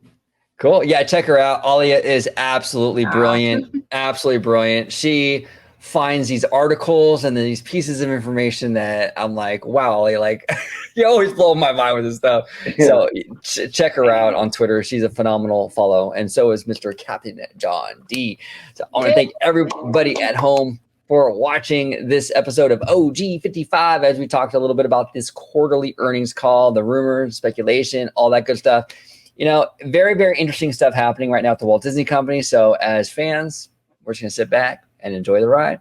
Cool. Yeah, check her out. Aliaa is absolutely brilliant. Absolutely brilliant. She finds these articles and these pieces of information that I'm like, wow, like you always blow my mind with this stuff. So check her out on Twitter. She's a phenomenal follow. And so is Mr. Cap'n John Dee. So I want to thank everybody at home for watching this episode of OG 55 as we talked a little bit about this quarterly earnings call, the rumors, speculation, all that good stuff. Very, very interesting stuff happening right now at the Walt Disney Company. So as fans, we're just going to sit back and enjoy the ride.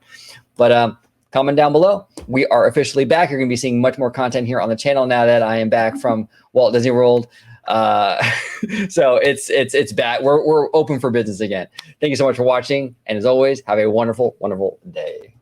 But comment down below. We are officially back. You're going to be seeing much more content here on the channel now that I am back from Walt Disney World. So it's back. We're open for business again. Thank you so much for watching. And as always, have a wonderful, wonderful day.